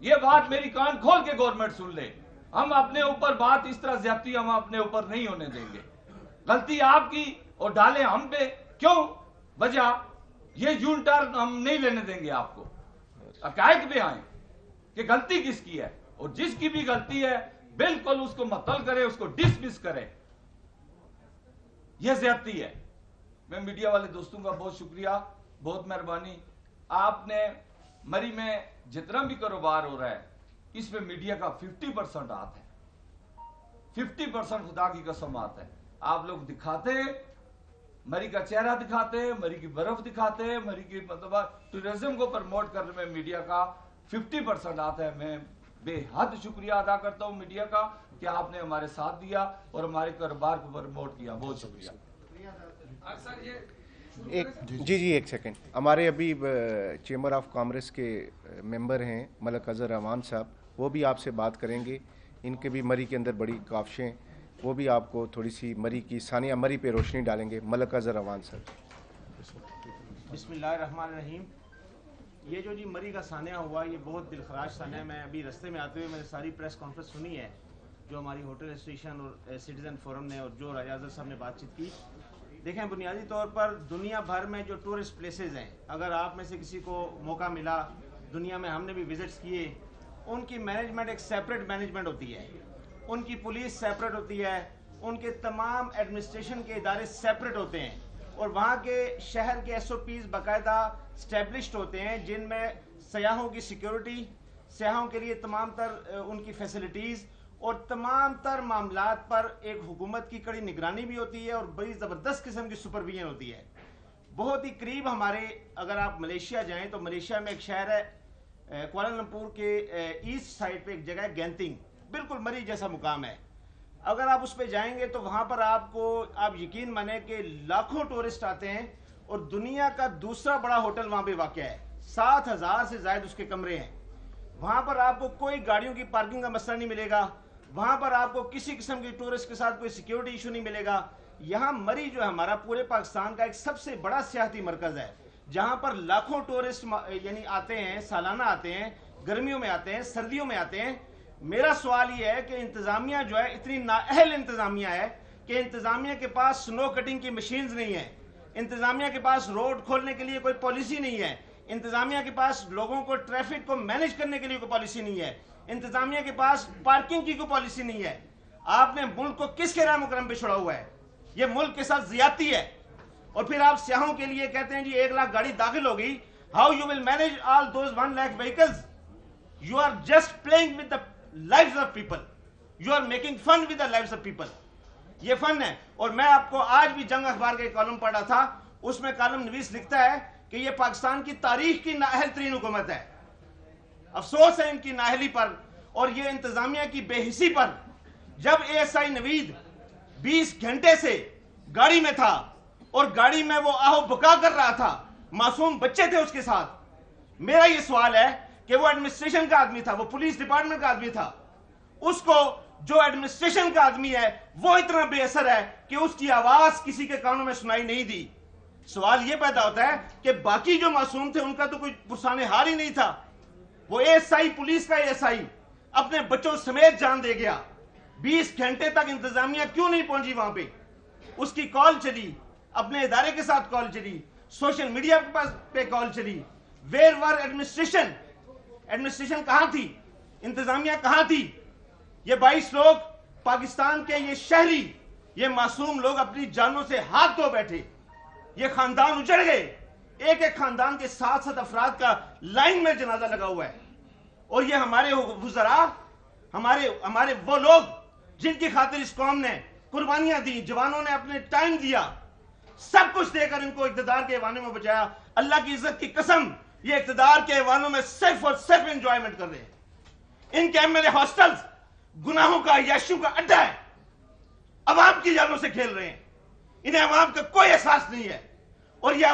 یہ بات میری کان کھول کے گورنمنٹ سن لے. ہم اپنے اوپر بات اس طرح زیادتی ہم اپنے اوپر نہیں ہونے دیں گے. غلطی آپ کی اور ڈالیں ہم پہ. کیوں؟ وجہ یہ یون ٹرن ہم نہیں لینے دیں گے. آپ کو حقائق پہ آئیں کہ غلطی کس کی ہے، اور جس کی بھی غلطی ہے بالکل اس کو معطل کرے، اس کو ڈسمس کرے. یہ زیادتی ہے. میں میڈیا والے دوستوں کا بہت شکریہ، بہت مہربانی. آپ نے مری میں جتنا بھی کاروبار ہو رہا ہے اس میں میڈیا کا 50% ہاتھ ہے. 50% خدا کی قسم آتا ہے. آپ لوگ دکھاتے ہیں، مری کا چہرہ دکھاتے ہیں، مری کی برف دکھاتے ہیں، مری کی ٹورزم کو پرموٹ کرنے میں میڈیا کا 50% آتا ہے. میں بے حد شکریہ ادا کرتا ہوں میڈیا کا کہ آپ نے ہمارے ساتھ دیا اور ہمارے کاروبار کو پرموٹ کیا. بہت شکریہ. ایک سیکنڈ. ہمارے ابھی چیمبر آف کامرس کے ممبر ہیں ملک اظہر روان صاحب، وہ بھی آپ سے بات کریں گے. ان کے بھی مری کے اندر بڑی کاوشیں، وہ بھی آپ کو تھوڑی سی مری کی سانحہ مری پہ روشنی ڈالیں گے. ملک اظہر روان صاحب. بسم اللہ الرحمن الرحیم. یہ جو مری کا سانحہ ہوا یہ بہت دلخراش سانحہ. میں ابھی رستے میں آتے ہوئے میں نے ساری پریس کانفرنس سنی ہے جو ہماری ہوٹل ایسوسیشن اور سٹیزن فورم نے اور جو راجہ اظہر صاحب نے بات چیت کی. دیکھیں بنیادی طور پر دنیا بھر میں جو ٹورسٹ پلیسز ہیں، اگر آپ میں سے کسی کو موقع ملا، دنیا میں ہم نے بھی وزٹس کیے، ان کی مینجمنٹ ایک سیپریٹ مینجمنٹ ہوتی ہے، ان کی پولیس سیپریٹ ہوتی ہے، ان کے تمام ایڈمنسٹریشن کے ادارے سیپریٹ ہوتے ہیں، اور وہاں کے شہر کے ایس او پیز باقاعدہ اسٹیبلشڈ ہوتے ہیں، جن میں سیاحوں کی سیکیورٹی، سیاحوں کے لیے تمام تر ان کی فیسلٹیز اور تمام تر معاملات پر ایک حکومت کی کڑی نگرانی بھی ہوتی ہے اور بڑی زبردست قسم کی سپرویژن ہوتی ہے۔ بہت ہی قریب ہمارے، اگر آپ ملیشیا جائیں تو ملیشیا میں ایک شہر ہے کوالالمپور کے ایسٹ سائڈ پہ ایک جگہ ہے گینتنگ، بالکل مری جیسا مقام ہے۔ اگر آپ اس پہ جائیں گے تو وہاں پر آپ یقین مانیں کہ لاکھوں ٹورسٹ آتے ہیں، اور دنیا کا دوسرا بڑا ہوٹل وہاں پہ واقع ہے، 7,000 سے زائد اس کے کمرے ہیں۔ وہاں پر آپ کو کوئی گاڑیوں کی پارکنگ کا مسئلہ نہیں ملے گا، وہاں پر آپ کو کسی قسم کی ٹورسٹ کے ساتھ کوئی سیکیورٹی ایشو نہیں ملے گا۔ یہاں مری جو ہے ہمارا پورے پاکستان کا ایک سب سے بڑا سیاحتی مرکز ہے، جہاں پر لاکھوں ٹورسٹ یعنی آتے ہیں، سالانہ آتے ہیں، گرمیوں میں آتے ہیں، سردیوں میں آتے ہیں۔ میرا سوال یہ ہے کہ انتظامیہ جو ہے اتنی نااہل انتظامیہ ہے کہ انتظامیہ کے پاس سنو کٹنگ کی مشینز نہیں ہیں، انتظامیہ کے پاس روڈ کھولنے کے لیے کوئی پالیسی نہیں ہے، انتظامیہ کے پاس لوگوں کو ٹریفک کو مینج کرنے کے لیے کوئی پالیسی نہیں ہے، انتظامیہ کے پاس پارکنگ کی کوئی پالیسی نہیں ہے۔ آپ نے ملک کو کس کے رحم و کرم پہ چھوڑا ہوا ہے؟ یہ ملک کے ساتھ زیادتی ہے۔ اور پھر آپ سیاحوں کے لیے کہتے ہیں جی 1 لاکھ گاڑی داخل ہوگی، how you will manage all those 1 lakh vehicles؟ You are just playing with the lives of people, you are making fun with the lives of people۔ یہ فن ہے۔ اور میں آپ کو آج بھی جنگ اخبار کا ایک کالم پڑھا تھا، اس میں کالم نویس لکھتا ہے کہ یہ پاکستان کی تاریخ کی نااہل ترین حکومت ہے۔ افسوس ہے ان کی نااہلی پر اور یہ انتظامیہ کی بے حسی پر۔ جب اے ایس آئی نوید 20 گھنٹے سے گاڑی میں تھا اور گاڑی میں وہ آہو بکا کر رہا تھا، معصوم بچے تھے اس کے ساتھ، میرا یہ سوال ہے کہ وہ ایڈمنسٹریشن کا آدمی تھا، وہ پولیس ڈپارٹمنٹ کا آدمی تھا، اس کو جو ایڈمنسٹریشن کا آدمی ہے وہ اتنا بے اثر ہے کہ اس کی آواز کسی کے کانوں میں سنائی نہیں دی۔ سوال یہ پیدا ہوتا ہے کہ باقی جو معصوم تھے ان کا تو کوئی پرسان حال ہی نہیں تھا۔ وہ اے ایس آئی، پولیس کا اے ایس آئی اپنے بچوں سمیت جان دے گیا۔ 20 گھنٹے تک انتظامیہ کیوں نہیں پہنچی وہاں پہ؟ اس کی کال چلی، اپنے ادارے کے ساتھ کال چلی، سوشل میڈیا پہ کال چلی۔ Where were administration? ایڈمنسٹریشن کہاں تھی؟ انتظامیہ کہاں تھی؟ یہ 22 لوگ پاکستان کے، یہ شہری، یہ معصوم لوگ اپنی جانوں سے ہاتھ دھو بیٹھے، یہ خاندان اجڑ گئے۔ ایک ایک خاندان کے 7 افراد کا لائن میں جنازہ لگا ہوا ہے، اور یہ ہمارے وزراء، ہمارے وہ لوگ جن کی خاطر اس قوم نے قربانیاں دی، جوانوں نے اپنے ٹائم دیا، سب کچھ دے کر ان کو اقتدار کے ایوانوں میں بچایا۔ اللہ کی عزت کی قسم، یہ اقتدار کے ایوانوں میں صرف اور صرف انجوائمنٹ کر رہے ہیں۔ ان کے ایم ایل اے ہاسٹلز گناہوں کا، عیاشیوں کا اڈا ہے، عوام کی جانوں سے کھیل رہے ہیں۔ انہیں عوام کا کوئی احساس نہیں ہے، اور یہ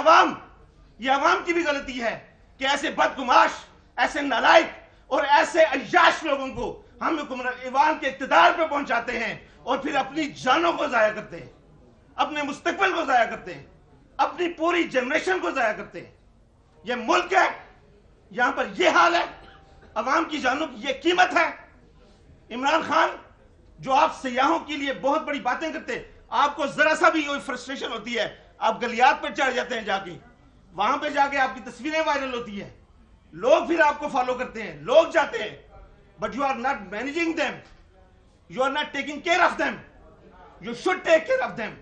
عوام کی بھی غلطی ہے کہ ایسے بدگماش، ایسے نالائق اور ایسے عیاش لوگوں کو ہم حکمران ایوان کے اقتدار پہ پہنچاتے ہیں اور پھر اپنی جانوں کو ضائع کرتے ہیں، اپنے مستقبل کو ضائع کرتے ہیں، اپنی پوری جنریشن کو ضائع کرتے ہیں۔ یہ ملک ہے، یہاں پر یہ حال ہے، عوام کی جانوں کی یہ قیمت ہے۔ عمران خان، جو آپ سیاحوں کے لیے بہت بڑی باتیں کرتے ہیں، آپ کو ذرا سا بھی کوئی فرسٹریشن ہوتی ہے، آپ گلیات پر چڑھ جاتے ہیں، جا کے وہاں پہ جا کے آپ کی تصویریں وائرل ہوتی ہیں، لوگ پھر آپ کو فالو کرتے ہیں، لوگ جاتے ہیں، but you are not managing them, you are not taking care of them, you should take care of them.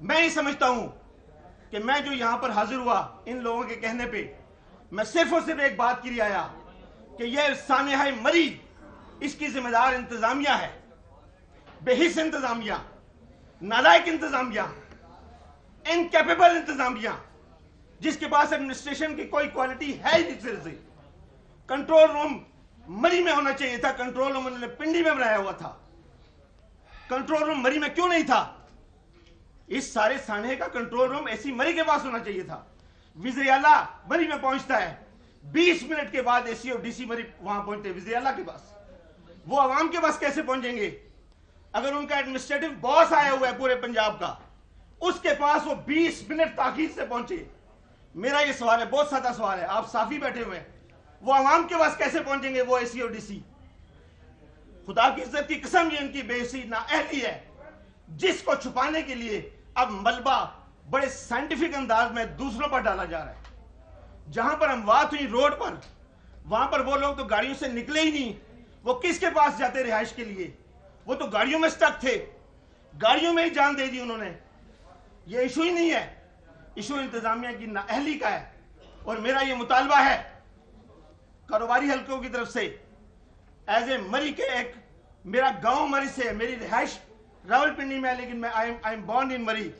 میں یہ سمجھتا ہوں کہ میں جو یہاں پر حاضر ہوا ان لوگوں کے کہنے پہ، میں صرف اور صرف ایک بات کے لیے آیا کہ یہ سانحہ مری، اس کی ذمہ دار انتظامیہ ہے، بے حس انتظامیہ، نالائق انتظامیہ، انکیپیبل انتظامیہ، جس کے پاس ایڈمنسٹریشن کی کوئی کوالٹی ہے ہی نہیں۔ سے کنٹرول روم مری میں ہونا چاہیے تھا، کنٹرول روم انہوں نے پنڈی میں بنایا ہوا تھا، کنٹرول روم مری میں کیوں نہیں تھا؟ اس سارے سانحے کا کنٹرول روم ایسی مری کے پاس ہونا چاہیے تھا۔ وزیر اعلیٰ مری میں پہنچتا ہے، 20 منٹ کے بعد اے سی اور ڈی سی مری وہاں پہنچتے ہیں وزیر اعلیٰ کے پاس۔ وہ عوام کے پاس کیسے پہنچیں گے؟ اگر ان کا ایڈمنسٹریٹو باس آیا ہوا ہے پورے پنجاب کا، اس کے پاس وہ 20 منٹ تاخیر سے پہنچے۔ میرا یہ سوال ہے، بہت سادہ سوال ہے، آپ صافی بیٹھے ہوئے ہیں، وہ عوام کے پاس کیسے پہنچیں گے وہ اے سی اور ڈی سی؟ خدا کی عزت کی قسم، یہ ان کی بے حسی نااہلی ہے، جس کو چھپانے کے لیے اب ملبہ بڑے سائنٹیفک انداز میں دوسروں پر ڈالا جا رہا ہے. جہاں پر اموات ہوئی روڈ پر, وہاں پر وہ لوگ تو گاڑیوں سے نکلے ہی نہیں. وہ کس کے پاس جاتے رہائش کے لیے؟ وہ تو گاڑیوں میں سٹک تھے, گاڑیوں میں ہی جان دے دی انہوں نے. یہ ایشو ہی نہیں ہے, ایشو انتظامیہ کی نااہلی کا ہے. اور میرا یہ مطالبہ ہے کاروباری حلقوں کی طرف سے, ایز اے مری کے ایک, میرا گاؤں مری سے ہے, میری رہائش راول پنڈی میں ہے, لیکن میں آئی ایم بورن ان مری.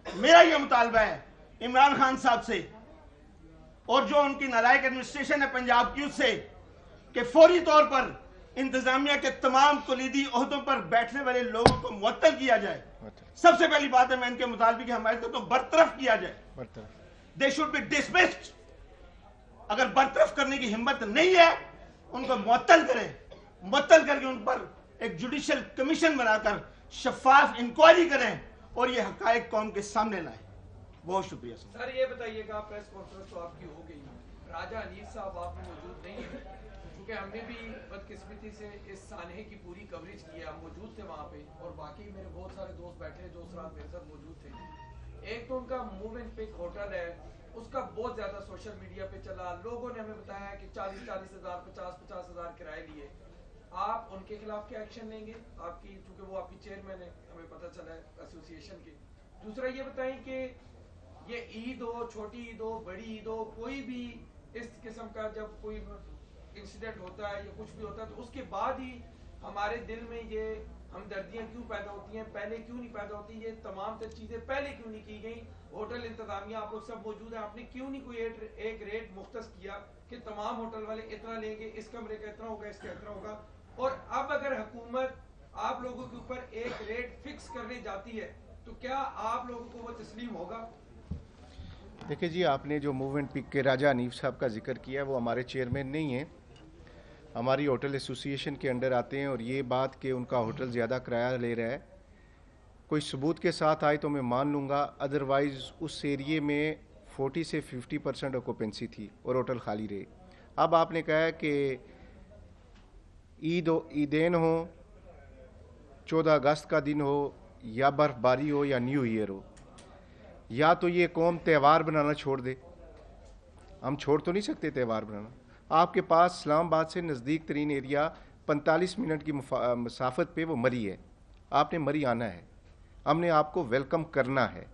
میرا یہ مطالبہ ہے عمران خان صاحب سے اور جو ان کی نالائق ایڈمنسٹریشن ہے پنجاب کی, اس سے کہ فوری طور پر انتظامیہ کے تمام کلیدی عہدوں پر بیٹھنے والے لوگوں کو معطل کیا جائے. سب سے پہلی بات ہے, میں ان کے مطالبے کی حمایت کرتا ہوں, برطرف کیا جائے. They should be dismissed. اگر برطرف کرنے کی ہمت نہیں ہے, ان کو معطل کریں, معطل کر کے ان پر ایک جوڈیشل کمیشن بنا کر شفاف انکوائری کریں اور یہ حقائق قوم کے سامنے لائیں. بہت شکریہ سر. یہ بتائیے کہ پریس کانفرنس تو آپ کی ہو گئی, راجہ انیس صاحب آپ میں موجود نہیں ہیں, کیونکہ ہم نے بھی بدقسمتی سے اس سانحے کی پوری کوریج کی ہے, ہم موجود تھے وہاں پہ, اور باقی میرے بہت سارے دوست بیٹھے جو اس رات میرے ساتھ موجود تھے. ایک تو ان کا موو اینڈ پک ہوٹل ہے, اس کا بہت زیادہ سوشل میڈیا پہ چلا, لوگوں نے ہمیں بتایا کہ 40,000 50,000 کرائے لیے. آپ ان کے خلاف کیا ایکشن لیں گے؟ آپ کی, چونکہ وہ آپ کی چیئرمین ہے, ہمیں پتہ چلا ہے ایسوسیشن کے. دوسرا یہ بتائیں کہ یہ عید ہو, چھوٹی عید ہو, بڑی عید ہو, کوئی بھی اس قسم کا جب کوئی انسیڈنٹ ہوتا ہے یا کچھ بھی ہوتا ہے, تو اس کے بعد ہی ہمارے دل میں یہ ہمدردیاں کیوں پیدا ہوتی ہیں, پہلے کیوں نہیں پیدا ہوتی؟ یہ تمام تر چیزیں پہلے کیوں نہیں کی گئیں؟ ہوٹل انتظامیہ آپ لوگ سب موجود ہیں, آپ نے کیوں نہیں کوئی ایک ریٹ مختص کیا کہ تمام ہوٹل والے اتنا لیں گے, اس کمرے کا اتنا ہوگا, اس کا اتنا ہوگا؟ اور اب اگر حکومت آپ لوگوں کے اوپر ایک ریٹ فکس کرنے جاتی ہے تو کیا آپ لوگوں کو وہ تسلیم ہوگا؟ دیکھیں جی, آپ نے جو موو اینڈ پک کے راجہ انیف صاحب کا ذکر کیا, وہ ہمارے چیئرمین نہیں ہیں, ہماری ہوٹل ایسوسیشن کے انڈر آتے ہیں. اور یہ بات کہ ان کا ہوٹل زیادہ کرایہ لے رہا ہے, کوئی ثبوت کے ساتھ آئے تو میں مان لوں گا, ادروائز اس ایریے میں 40 سے 50% آکوپینسی تھی اور ہوٹل خالی رہے. اب آپ نے کہا ہے کہ عیدین ہو, 14 اگست کا دن ہو, یا برف باری ہو, یا نیو ایئر ہو, یا تو یہ قوم تہوار بنانا چھوڑ دے. ہم چھوڑ تو نہیں سکتے تہوار بنانا. آپ کے پاس اسلام آباد سے نزدیک ترین ایریا 45 منٹ کی مسافت پہ وہ مری ہے. آپ نے مری آنا ہے, ہم نے آپ کو ویلکم کرنا ہے.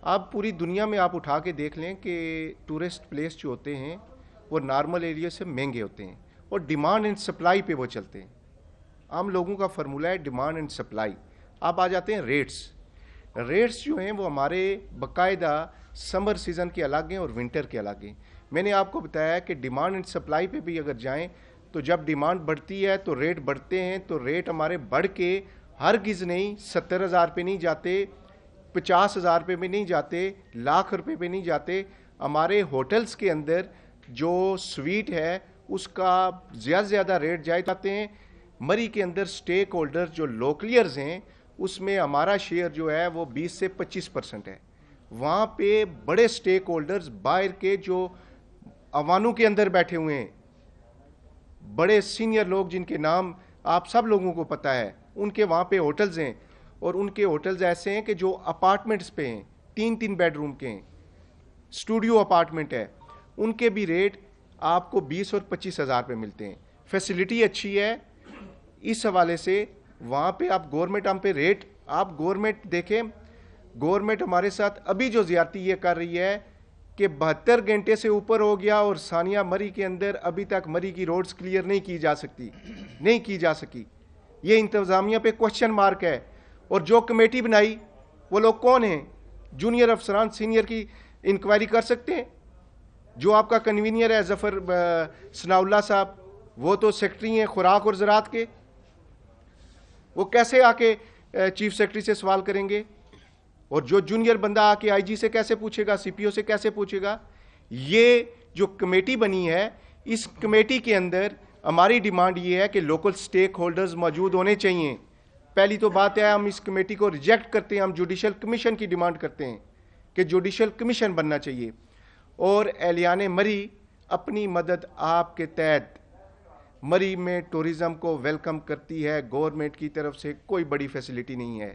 آپ پوری دنیا میں آپ اٹھا کے دیکھ لیں کہ ٹورسٹ پلیس جو ہوتے ہیں وہ نارمل ایریا سے مہنگے ہوتے ہیں, اور ڈیمانڈ اینڈ سپلائی پہ وہ چلتے ہیں. ہم لوگوں کا فرمولہ ہے ڈیمانڈ اینڈ سپلائی. آپ آ جاتے ہیں ریٹس. ریٹس جو ہیں وہ ہمارے باقاعدہ سمر سیزن کے الگ ہیں اور ونٹر کے الگ ہیں. میں نے آپ کو بتایا کہ ڈیمانڈ اینڈ سپلائی پہ بھی اگر جائیں تو جب ڈیمانڈ بڑھتی ہے تو ریٹ بڑھتے ہیں, تو ریٹ ہمارے بڑھ کے ہرگز نہیں 70,000 پہ نہیں جاتے, 50,000 پہ بھی نہیں جاتے, لاکھ روپے پہ نہیں جاتے. ہمارے ہوٹلز کے اندر جو سویٹ ہے اس کا زیادہ سے زیادہ ریٹ جاتے ہیں. مری کے اندر سٹیک ہولڈر جو لوکلیئرز ہیں اس میں ہمارا شیئر جو ہے وہ 20 سے 25% ہے. وہاں پہ بڑے سٹیک ہولڈرز باہر کے جو عوانوں کے اندر بیٹھے ہوئے ہیں, بڑے سینئر لوگ جن کے نام آپ سب لوگوں کو پتہ ہے, ان کے وہاں پہ ہوٹلز ہیں, اور ان کے ہوٹلز ایسے ہیں کہ جو اپارٹمنٹس پہ ہیں, 3 بیڈ روم کے ہیں, اسٹوڈیو اپارٹمنٹ ہے, ان کے بھی ریٹ آپ کو 20 اور 25,000 پہ ملتے ہیں. فیسلٹی اچھی ہے. اس حوالے سے وہاں پہ آپ گورنمنٹ ہم پہ ریٹ, آپ گورنمنٹ دیکھیں, گورنمنٹ ہمارے ساتھ ابھی جو زیادتی یہ کر رہی ہے کہ 72 گھنٹے سے اوپر ہو گیا اور ثانیہ مری کے اندر ابھی تک مری کی روڈز کلیئر نہیں کی جا سکی. یہ انتظامیہ پہ کوشچن مارک ہے. اور جو کمیٹی بنائی وہ لوگ کون ہیں؟ جونیئر افسران سینئر کی انکوائری کر سکتے ہیں. جو آپ کا کنوینئر ہے ظفر ثناء اللہ صاحب, وہ تو سیکرٹری ہیں خوراک اور زراعت کے, وہ کیسے آ کے چیف سیکرٹری سے سوال کریں گے؟ اور جو جونیئر بندہ آ کے آئی جی سے کیسے پوچھے گا, سی پی او سے کیسے پوچھے گا؟ یہ جو کمیٹی بنی ہے, اس کمیٹی کے اندر ہماری ڈیمانڈ یہ ہے کہ لوکل سٹیک ہولڈرز موجود ہونے چاہیے. پہلی تو بات ہے ہم اس کمیٹی کو ریجیکٹ کرتے ہیں, ہم جوڈیشل کمیشن کی ڈیمانڈ کرتے ہیں کہ جوڈیشل کمیشن بننا چاہیے. اور اہلیان مری اپنی مدد آپ کے تحت مری میں ٹورزم کو ویلکم کرتی ہے. گورنمنٹ کی طرف سے کوئی بڑی فیسلٹی نہیں ہے.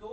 2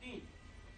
3।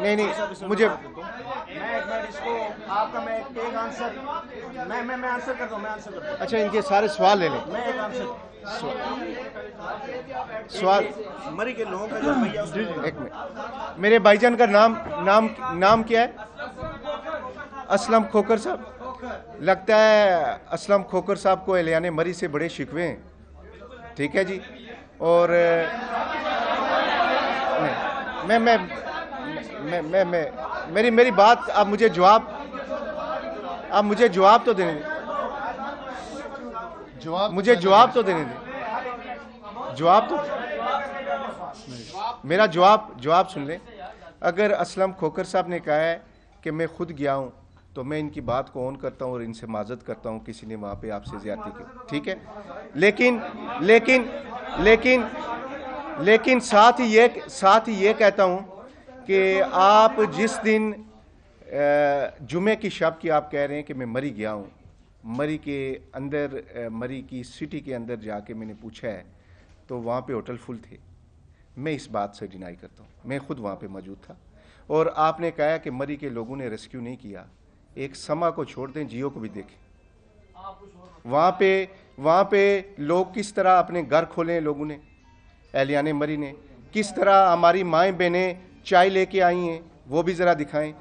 نہیں مجھے آپ کا میں ایک آنسر میں آنسر کرتا ہوں اچھا ان کے سارے سوال لے لیں. میں ایک آنسر سوال مری کے لوگوں کا جو رویہ اس میں ایک منٹ. میرے بھائی جان کا نام کیا ہے؟ اسلم کھوکر صاحب. لگتا ہے اسلم کھوکر صاحب کو اہلیان مری سے بڑے شکوے ہیں. ٹھیک ہے جی. اور میری بات اب مجھے جواب تو دینے دیں. مجھے جواب تو دینے دیں. میرا جواب سن لیں. اگر اسلم کھوکر صاحب نے کہا ہے کہ میں خود گیا ہوں تو میں ان کی بات کو آن کرتا ہوں اور ان سے معذرت کرتا ہوں کسی نے وہاں پہ آپ سے زیادتی کی. ٹھیک ہے. لیکن ساتھ ہی یہ کہتا ہوں کہ آپ جس دن جمعے کی شب کی آپ کہہ رہے ہیں کہ میں مری گیا ہوں, مری کے اندر, مری کی سٹی کے اندر جا کے میں نے پوچھا ہے تو وہاں پہ ہوٹل فل تھے. میں اس بات سے ڈینائی کرتا ہوں. میں خود وہاں پہ موجود تھا. اور آپ نے کہا کہ مری کے لوگوں نے ریسکیو نہیں کیا. ایک سما کو چھوڑ دیں, جیو کو بھی دیکھیں. وہاں پہ لوگ کس طرح اپنے گھر کھولے ہیں لوگوں نے, اہلیان مری نے. کس طرح ہماری مائیں بہنیں چائے لے کے آئی ہیں وہ بھی ذرا دکھائیں.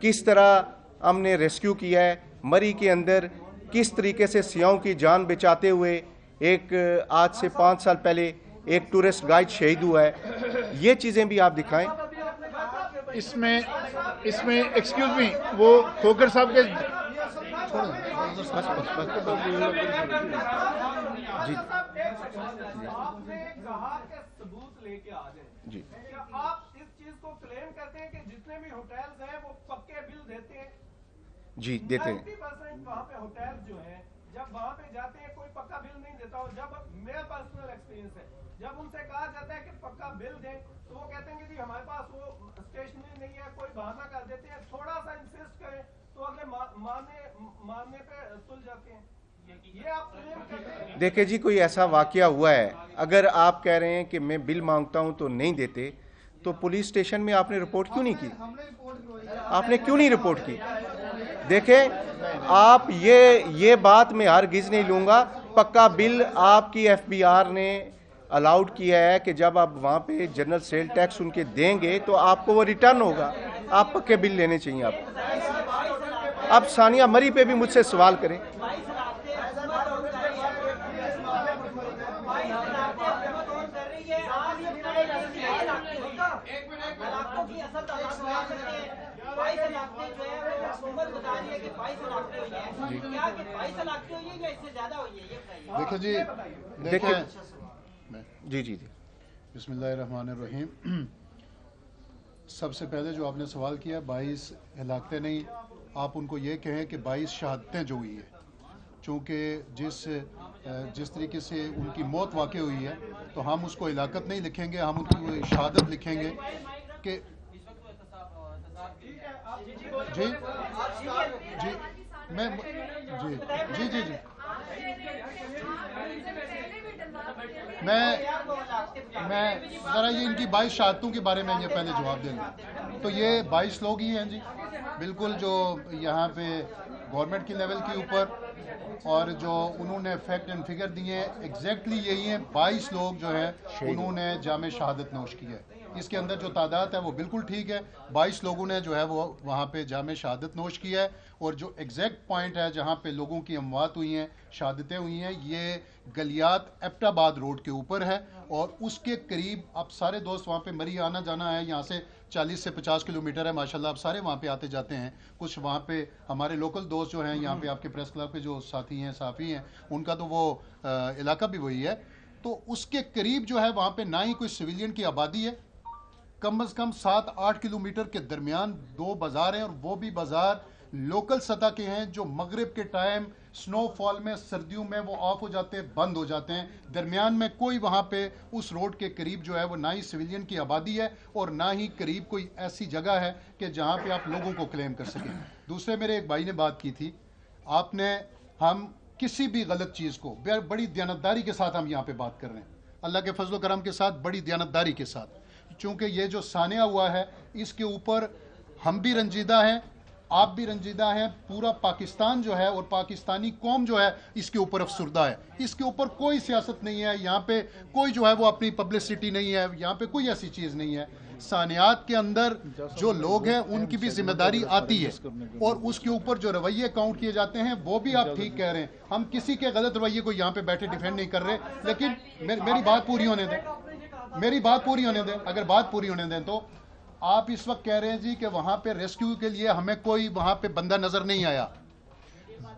کس طرح ہم نے ریسکیو کیا ہے مری کے اندر, کس طریقے سے سیاحوں کی جان بچاتے ہوئے. ایک آج سے 5 سال پہلے ایک ٹورسٹ گائیڈ شہید ہوا ہے. یہ چیزیں بھی آپ دکھائیں. اس میں ایکسکیوز می, وہ کھوکر صاحب کے جی ثبوت لے کے آ جائیں. جی کیا آپ اس چیز کو کلیم کرتے ہیں کہ جتنے بھی ہوٹلز ہیں وہ پکے بل دیتے ہیں؟ جی دیتے ہیں. 90% وہاں پہ ہوٹل جو ہیں جب وہاں پہ جاتے ہیں کوئی پکا بل نہیں دیتا. اور جب میرا پرسنل ایکسپیرینس ہے, جب ان سے کہا جاتا ہے کہ پکا بل دیں تو وہ کہتے ہیں کہ جی ہمارے پاس وہ اسٹیشنری نہیں ہے, کوئی بہانہ کر دیتے ہیں. تھوڑا سا انسسٹ کریں تو اگلے ماننے پہ تل جاتے ہیں. یہ آپ کلیم کرتے ہیں. دیکھیں جی کوئی ایسا واقعہ ہوا ہے, اگر آپ کہہ رہے ہیں کہ میں بل مانگتا ہوں تو نہیں دیتے, تو پولیس اسٹیشن میں آپ نے رپورٹ کیوں نہیں کی؟ آپ نے کیوں نہیں رپورٹ کی؟ دیکھیں آپ یہ بات میں ہرگز نہیں لوں گا. پکا بل آپ کی ایف بی آر نے الاؤڈ کیا ہے کہ جب آپ وہاں پہ جنرل سیل ٹیکس ان کے دیں گے تو آپ کو وہ ریٹرن ہوگا. آپ پکے بل لینے چاہیے آپ کو. اب ثانیہ مری پہ بھی مجھ سے سوال کریں. دیکھیں جی جی بسم اللہ الرحمن الرحیم. سب سے پہلے جو آپ نے سوال کیا 22 ہلاکتیں نہیں, آپ ان کو یہ کہیں کہ 22 شہادتیں جو ہوئی ہیں, چونکہ جس طریقے سے ان کی موت واقع ہوئی ہے تو ہم اس کو ہلاکت نہیں لکھیں گے, ہم ان کی شہادت لکھیں گے کہ جی میں جی میں ذرا یہ ان کی 22 شہادتوں کے بارے میں یہ پہلے جواب دیں گے. تو یہ 22 لوگ ہی ہیں جی بالکل, جو یہاں پہ گورنمنٹ کی لیول کے اوپر, اور جو انہوں نے فیکٹ اینڈ فگر دیے ہیں ایگزیکٹلی یہی ہیں. 22 لوگ جو ہے انہوں نے جام شہادت نوش کی ہے. اس کے اندر جو تعداد ہے وہ بالکل ٹھیک ہے. 22 لوگوں نے جو ہے وہ وہاں پہ جام شہادت نوش کی ہے. اور جو ایگزیکٹ پوائنٹ ہے جہاں پہ لوگوں کی اموات ہوئی ہیں, شہادتیں ہوئی ہیں, یہ گلیات ایبٹ آباد روڈ کے اوپر ہے. اور اس کے قریب اب سارے دوست وہاں پہ مری آنا جانا ہے, یہاں سے 40 سے 50 کلومیٹر ہے ماشاءاللہ. آپ سارے وہاں پہ آتے جاتے ہیں. کچھ وہاں پہ ہمارے لوکل دوست جو ہیں یہاں پہ آپ کے پریس کلب کے جو ساتھی ہیں صحافی ہیں, ان کا تو وہ علاقہ بھی وہی ہے. تو اس کے قریب جو ہے وہاں پہ نہ ہی کوئی سویلین کی آبادی ہے. کم از کم 7-8 کلومیٹر کے درمیان 2 بازار ہیں, اور وہ بھی بازار لوکل سطح کے ہیں جو مغرب کے ٹائم سنو فال میں سردیوں میں وہ آف ہو جاتے ہیں, بند ہو جاتے ہیں. درمیان میں کوئی وہاں پہ اس روڈ کے قریب جو ہے وہ نہ ہی سویلین کی آبادی ہے اور نہ ہی قریب کوئی ایسی جگہ ہے کہ جہاں پہ آپ لوگوں کو کلیم کر سکیں. دوسرے میرے ایک بھائی نے بات کی تھی, آپ نے, ہم کسی بھی غلط چیز کو بڑی دیانتداری کے ساتھ ہم یہاں پہ بات کر رہے ہیں. اللہ کے فضل و کرم کے ساتھ, بڑی دیانتداری کے ساتھ. چونکہ یہ جو سانحہ ہوا ہے اس کے اوپر ہم بھی رنجیدہ ہیں, آپ بھی رنجیدہ ہیں, پورا پاکستان جو ہے اور پاکستانی قوم جو ہے اس کے اوپر افسردہ ہے. اس کے اوپر کوئی سیاست نہیں ہے, یہاں پہ کوئی جو ہے وہ اپنی پبلسٹی نہیں ہے, یہاں پہ کوئی ایسی چیز نہیں ہے. سانحات کے اندر جو لوگ ہیں ان کی بھی ذمہ داری آتی ہے, اور اس کے اوپر جو رویے کاؤنٹ کیے جاتے ہیں وہ بھی آپ ٹھیک کہہ رہے ہیں. ہم کسی کے غلط رویے کو یہاں پہ بیٹھے ڈیفینڈ نہیں کر رہے, لیکن میری بات پوری ہونے دیں, میری بات پوری ہونے دیں. اگر بات پوری ہونے دیں تو آپ اس وقت کہہ رہے ہیں جی کہ وہاں پہ ریسکیو کے لیے ہمیں کوئی وہاں پہ بندہ نظر نہیں آیا.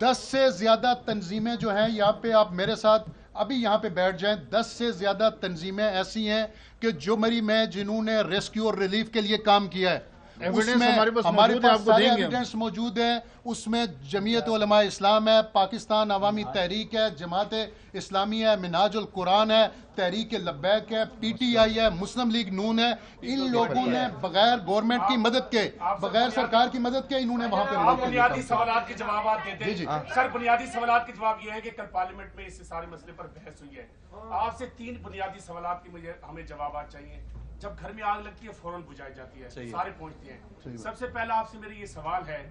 10 سے زیادہ تنظیمیں جو ہیں یہاں پہ, آپ میرے ساتھ ابھی یہاں پہ بیٹھ جائیں, 10 سے زیادہ تنظیمیں ایسی ہیں کہ جو مری میں جنہوں نے ریسکیو اور ریلیف کے لیے کام کیا ہے. ہمارے پاس سارے ایویڈنس موجود ہیں. اس میں جمعیت علماء اسلام ہے, پاکستان عوامی تحریک ہے, جماعت اسلامی ہے, منہاج القرآن ہے, تحریک لبیک ہے, پی ٹی آئی ہے, مسلم لیگ نون ہے. ان لوگوں نے بغیر گورنمنٹ کی مدد کے, بغیر سرکار کی مدد کے انہوں نے وہاں پہ بنیادی سوالات کے جوابات دیتے ہیں. سر بنیادی سوالات کے جواب یہ ہے کہ کل پارلیمنٹ میں اس سارے مسئلے پر بحث ہوئی ہے. آپ سے 3 بنیادی سوالات کی ہمیں جوابات چاہیے. جب گھر میں آگ لگتی ہے فوراً بجھائی جاتی ہے, سارے پہنچتے ہیں. سب سے پہلا آپ سے میرا یہ سوال ہے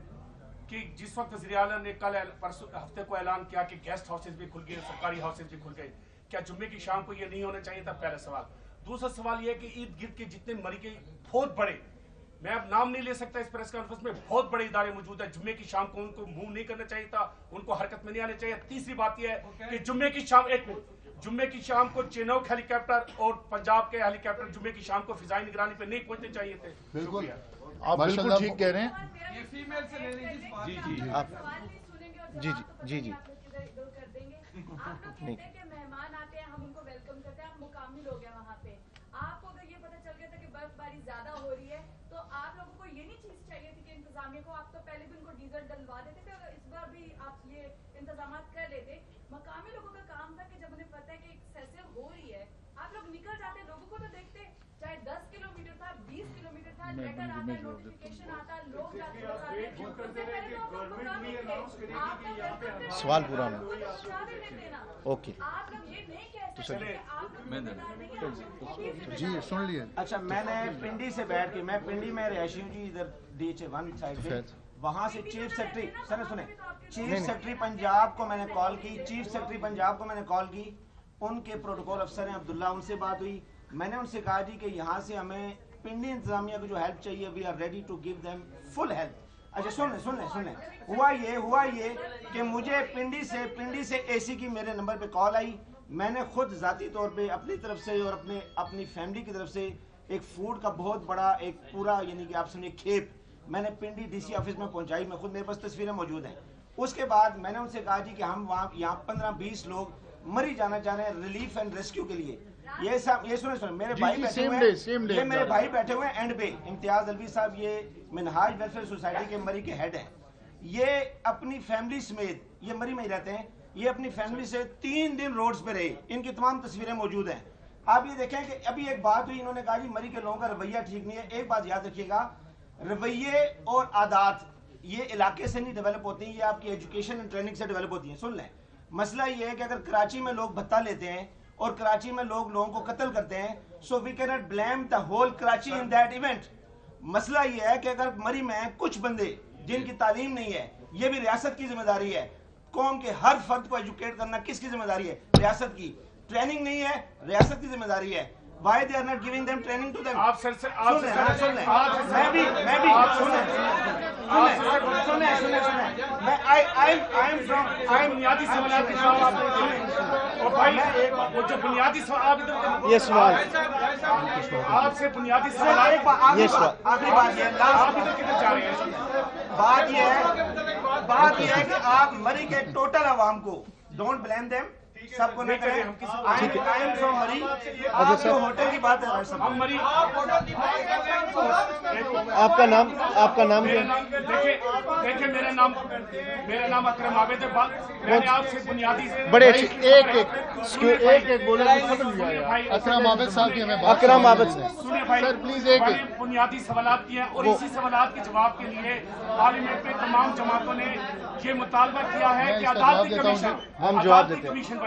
کہ جس وقت وزیر اعلیٰ نے کل ہفتے کو اعلان کیا کہ گیسٹ ہاؤسز بھی کھل گئے, سرکاری ہاؤسز بھی کھل گئے, کیا جمعے کی شام کو یہ نہیں ہونا چاہیے تھا؟ پہلا سوال. دوسرا سوال یہ ہے کہ عید گرد کے جتنے مری کے بہت بڑے, میں اب نام نہیں لے سکتا اس پریس کانفرنس میں, بہت بڑے ادارے موجود ہیں, جمعے کی شام کو ان کو موو نہیں کرنا چاہیے تھا, ان کو حرکت میں نہیں آنا چاہیے. تیسری بات یہ ہے کہ جمعے کی شام, ایک منٹ, جمعے کی شام کو چینوک ہیلی کاپٹر اور پنجاب کے ہیلی کاپٹر جمعے کی شام کو فضائی نگرانی پہ نہیں پہنچنے چاہیے تھے. بالکل, آپ بالکل ٹھیک کہہ رہے ہیں. جی جی جی جی جی نہیں مہمان آتے ہیں ہم ان کو ویلکم کرتے ہیں, آپ مقامی لوگ ہیں وہاں پہ. آپ کو اگر یہ پتہ چل گیا تھا کہ برف باری زیادہ ہو رہی ہے تو آپ لوگوں کو یہ نہیں چیز چاہیے تھی کہ انتظامیہ کو, آپ تو پہلے بھی ان کو ڈیزل ڈلوا دیتے تھے, اگر اس بار بھی آپ یہ انتظامات کر لیتے. مقامی لوگوں کا کام تھا کہ جب انہیں پتہ ہے کہ ایک سیسل ہو رہی ہے آپ لوگ نکل جاتے, لوگوں کو تو دیکھتے, چاہے 10 کلومیٹر تھا, 20 کلومیٹر تھا, لیٹر آتا, نوٹیفیکیشن آتا, لوگ سوال پورا ہونا. اوکے جی سن لیے. اچھا, میں نے پنڈی سے بیٹھ کے, میں پنڈی میں رہائشی ہوں جی, ادھر DH1 سائڈ پہ, وہاں سے چیف سیکرٹری, سنیں, چیف سیکرٹری پنجاب کو میں نے کال کی, چیف سیکرٹری پنجاب کو میں نے کال کی, ان کے پروٹوکول افسر ہیں عبداللہ, ان سے بات ہوئی. میں نے ان سے کہا جی کہ یہاں سے ہمیں پنڈی انتظامیہ کو جو ہیلپ چاہیے, we are ready to give them full help. اچھا سن لیں, ہوا یہ کہ مجھے پنڈی سے AC کی میرے نمبر پہ کال آئی. میں نے خود ذاتی طور پہ اپنی طرف سے اور اپنی فیملی کی طرف سے ایک فوڈ کا بہت بڑا ایک پورا, یعنی کہ آپ سمجھے کھیپ, میں نے پنڈی DC آفس میں پہنچائی. میں خود, میرے پاس تصویریں موجود ہیں. اس کے بعد میں نے ان سے کہا جی کہ ہم وہاں یہاں 15-20 لوگ مری جانا چاہ رہے ہیں ریلیف اینڈ ریسکیو کے لیے. یہ سنیں, میرے بھائی بیٹھے ہوئے ہیں, یہ میرے بھائی بیٹھے ہوئے ہیں اینڈ پہ, امتیاز الوی صاحب, یہ منہاج ویلفیئر سوسائٹی کے مری کے ہیڈ ہیں. یہ اپنی فیملی سمیت, یہ مری میں ہی رہتے ہیں, یہ اپنی فیملی سے 3 دن روڈز پہ رہے. ان کی تمام تصویریں موجود ہیں. آپ یہ دیکھیں کہ ابھی ایک بات ہوئی, انہوں نے کہا جی مری کے لوگوں کا رویہ ٹھیک نہیں ہے. ایک بات یاد رکھیے گا, رویے اور عادات یہ علاقے سے نہیں ڈیولپ ہوتی ہیں, یہ آپ کی ایجوکیشن اینڈ ٹریننگ سے ڈیولپ ہوتی ہیں. سن لیں, مسئلہ یہ ہے کہ اگر کراچی میں لوگ بھتہ لیتے ہیں اور کراچی میں لوگوں کو قتل کرتے ہیں, so we can not blame the whole Karachi in that event. مسئلہ یہ ہے کہ اگر مری میں کچھ بندے جن کی تعلیم نہیں ہے, یہ بھی ریاست کی ذمہ داری ہے. قوم کے ہر فرد کو ایجوکیٹ کرنا کس کی ذمہ داری ہے؟ ریاست کی. ٹریننگ نہیں ہے, ریاست کی ذمہ داری ہے. Why they are not giving them training to them? آپ سن لیں, میں بھی بنیادی سوالات کے جواب آپ دیتے ہیں. اور بھائی وہ جو بنیادی سوال, یہ سوال آپ سے بنیادی سوالات, آخری بات یہ, آپ ادھر کدھر جا رہے ہیں؟ بات یہ ہے کہ آپ مری کے ٹوٹل عوام کو ڈونٹ بلیم دیم, سب کو نہیں کریں. ہوٹل کی بات ہے, آپ کا نام کیا؟ دیکھیں میرا نام اکرم عابد ہے. میں نے آپ سے بنیادی بڑے ایک بولے اکرم عابد صاحب کی ہمیں اکرم عابد سر پلیز ایک بنیادی سوالات کیے ہیں, اور اسی سوالات کے جواب کے لیے پارلیمنٹ میں تمام جماعتوں نے یہ مطالبہ کیا ہے کہ عدالتی کمیشن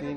3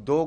2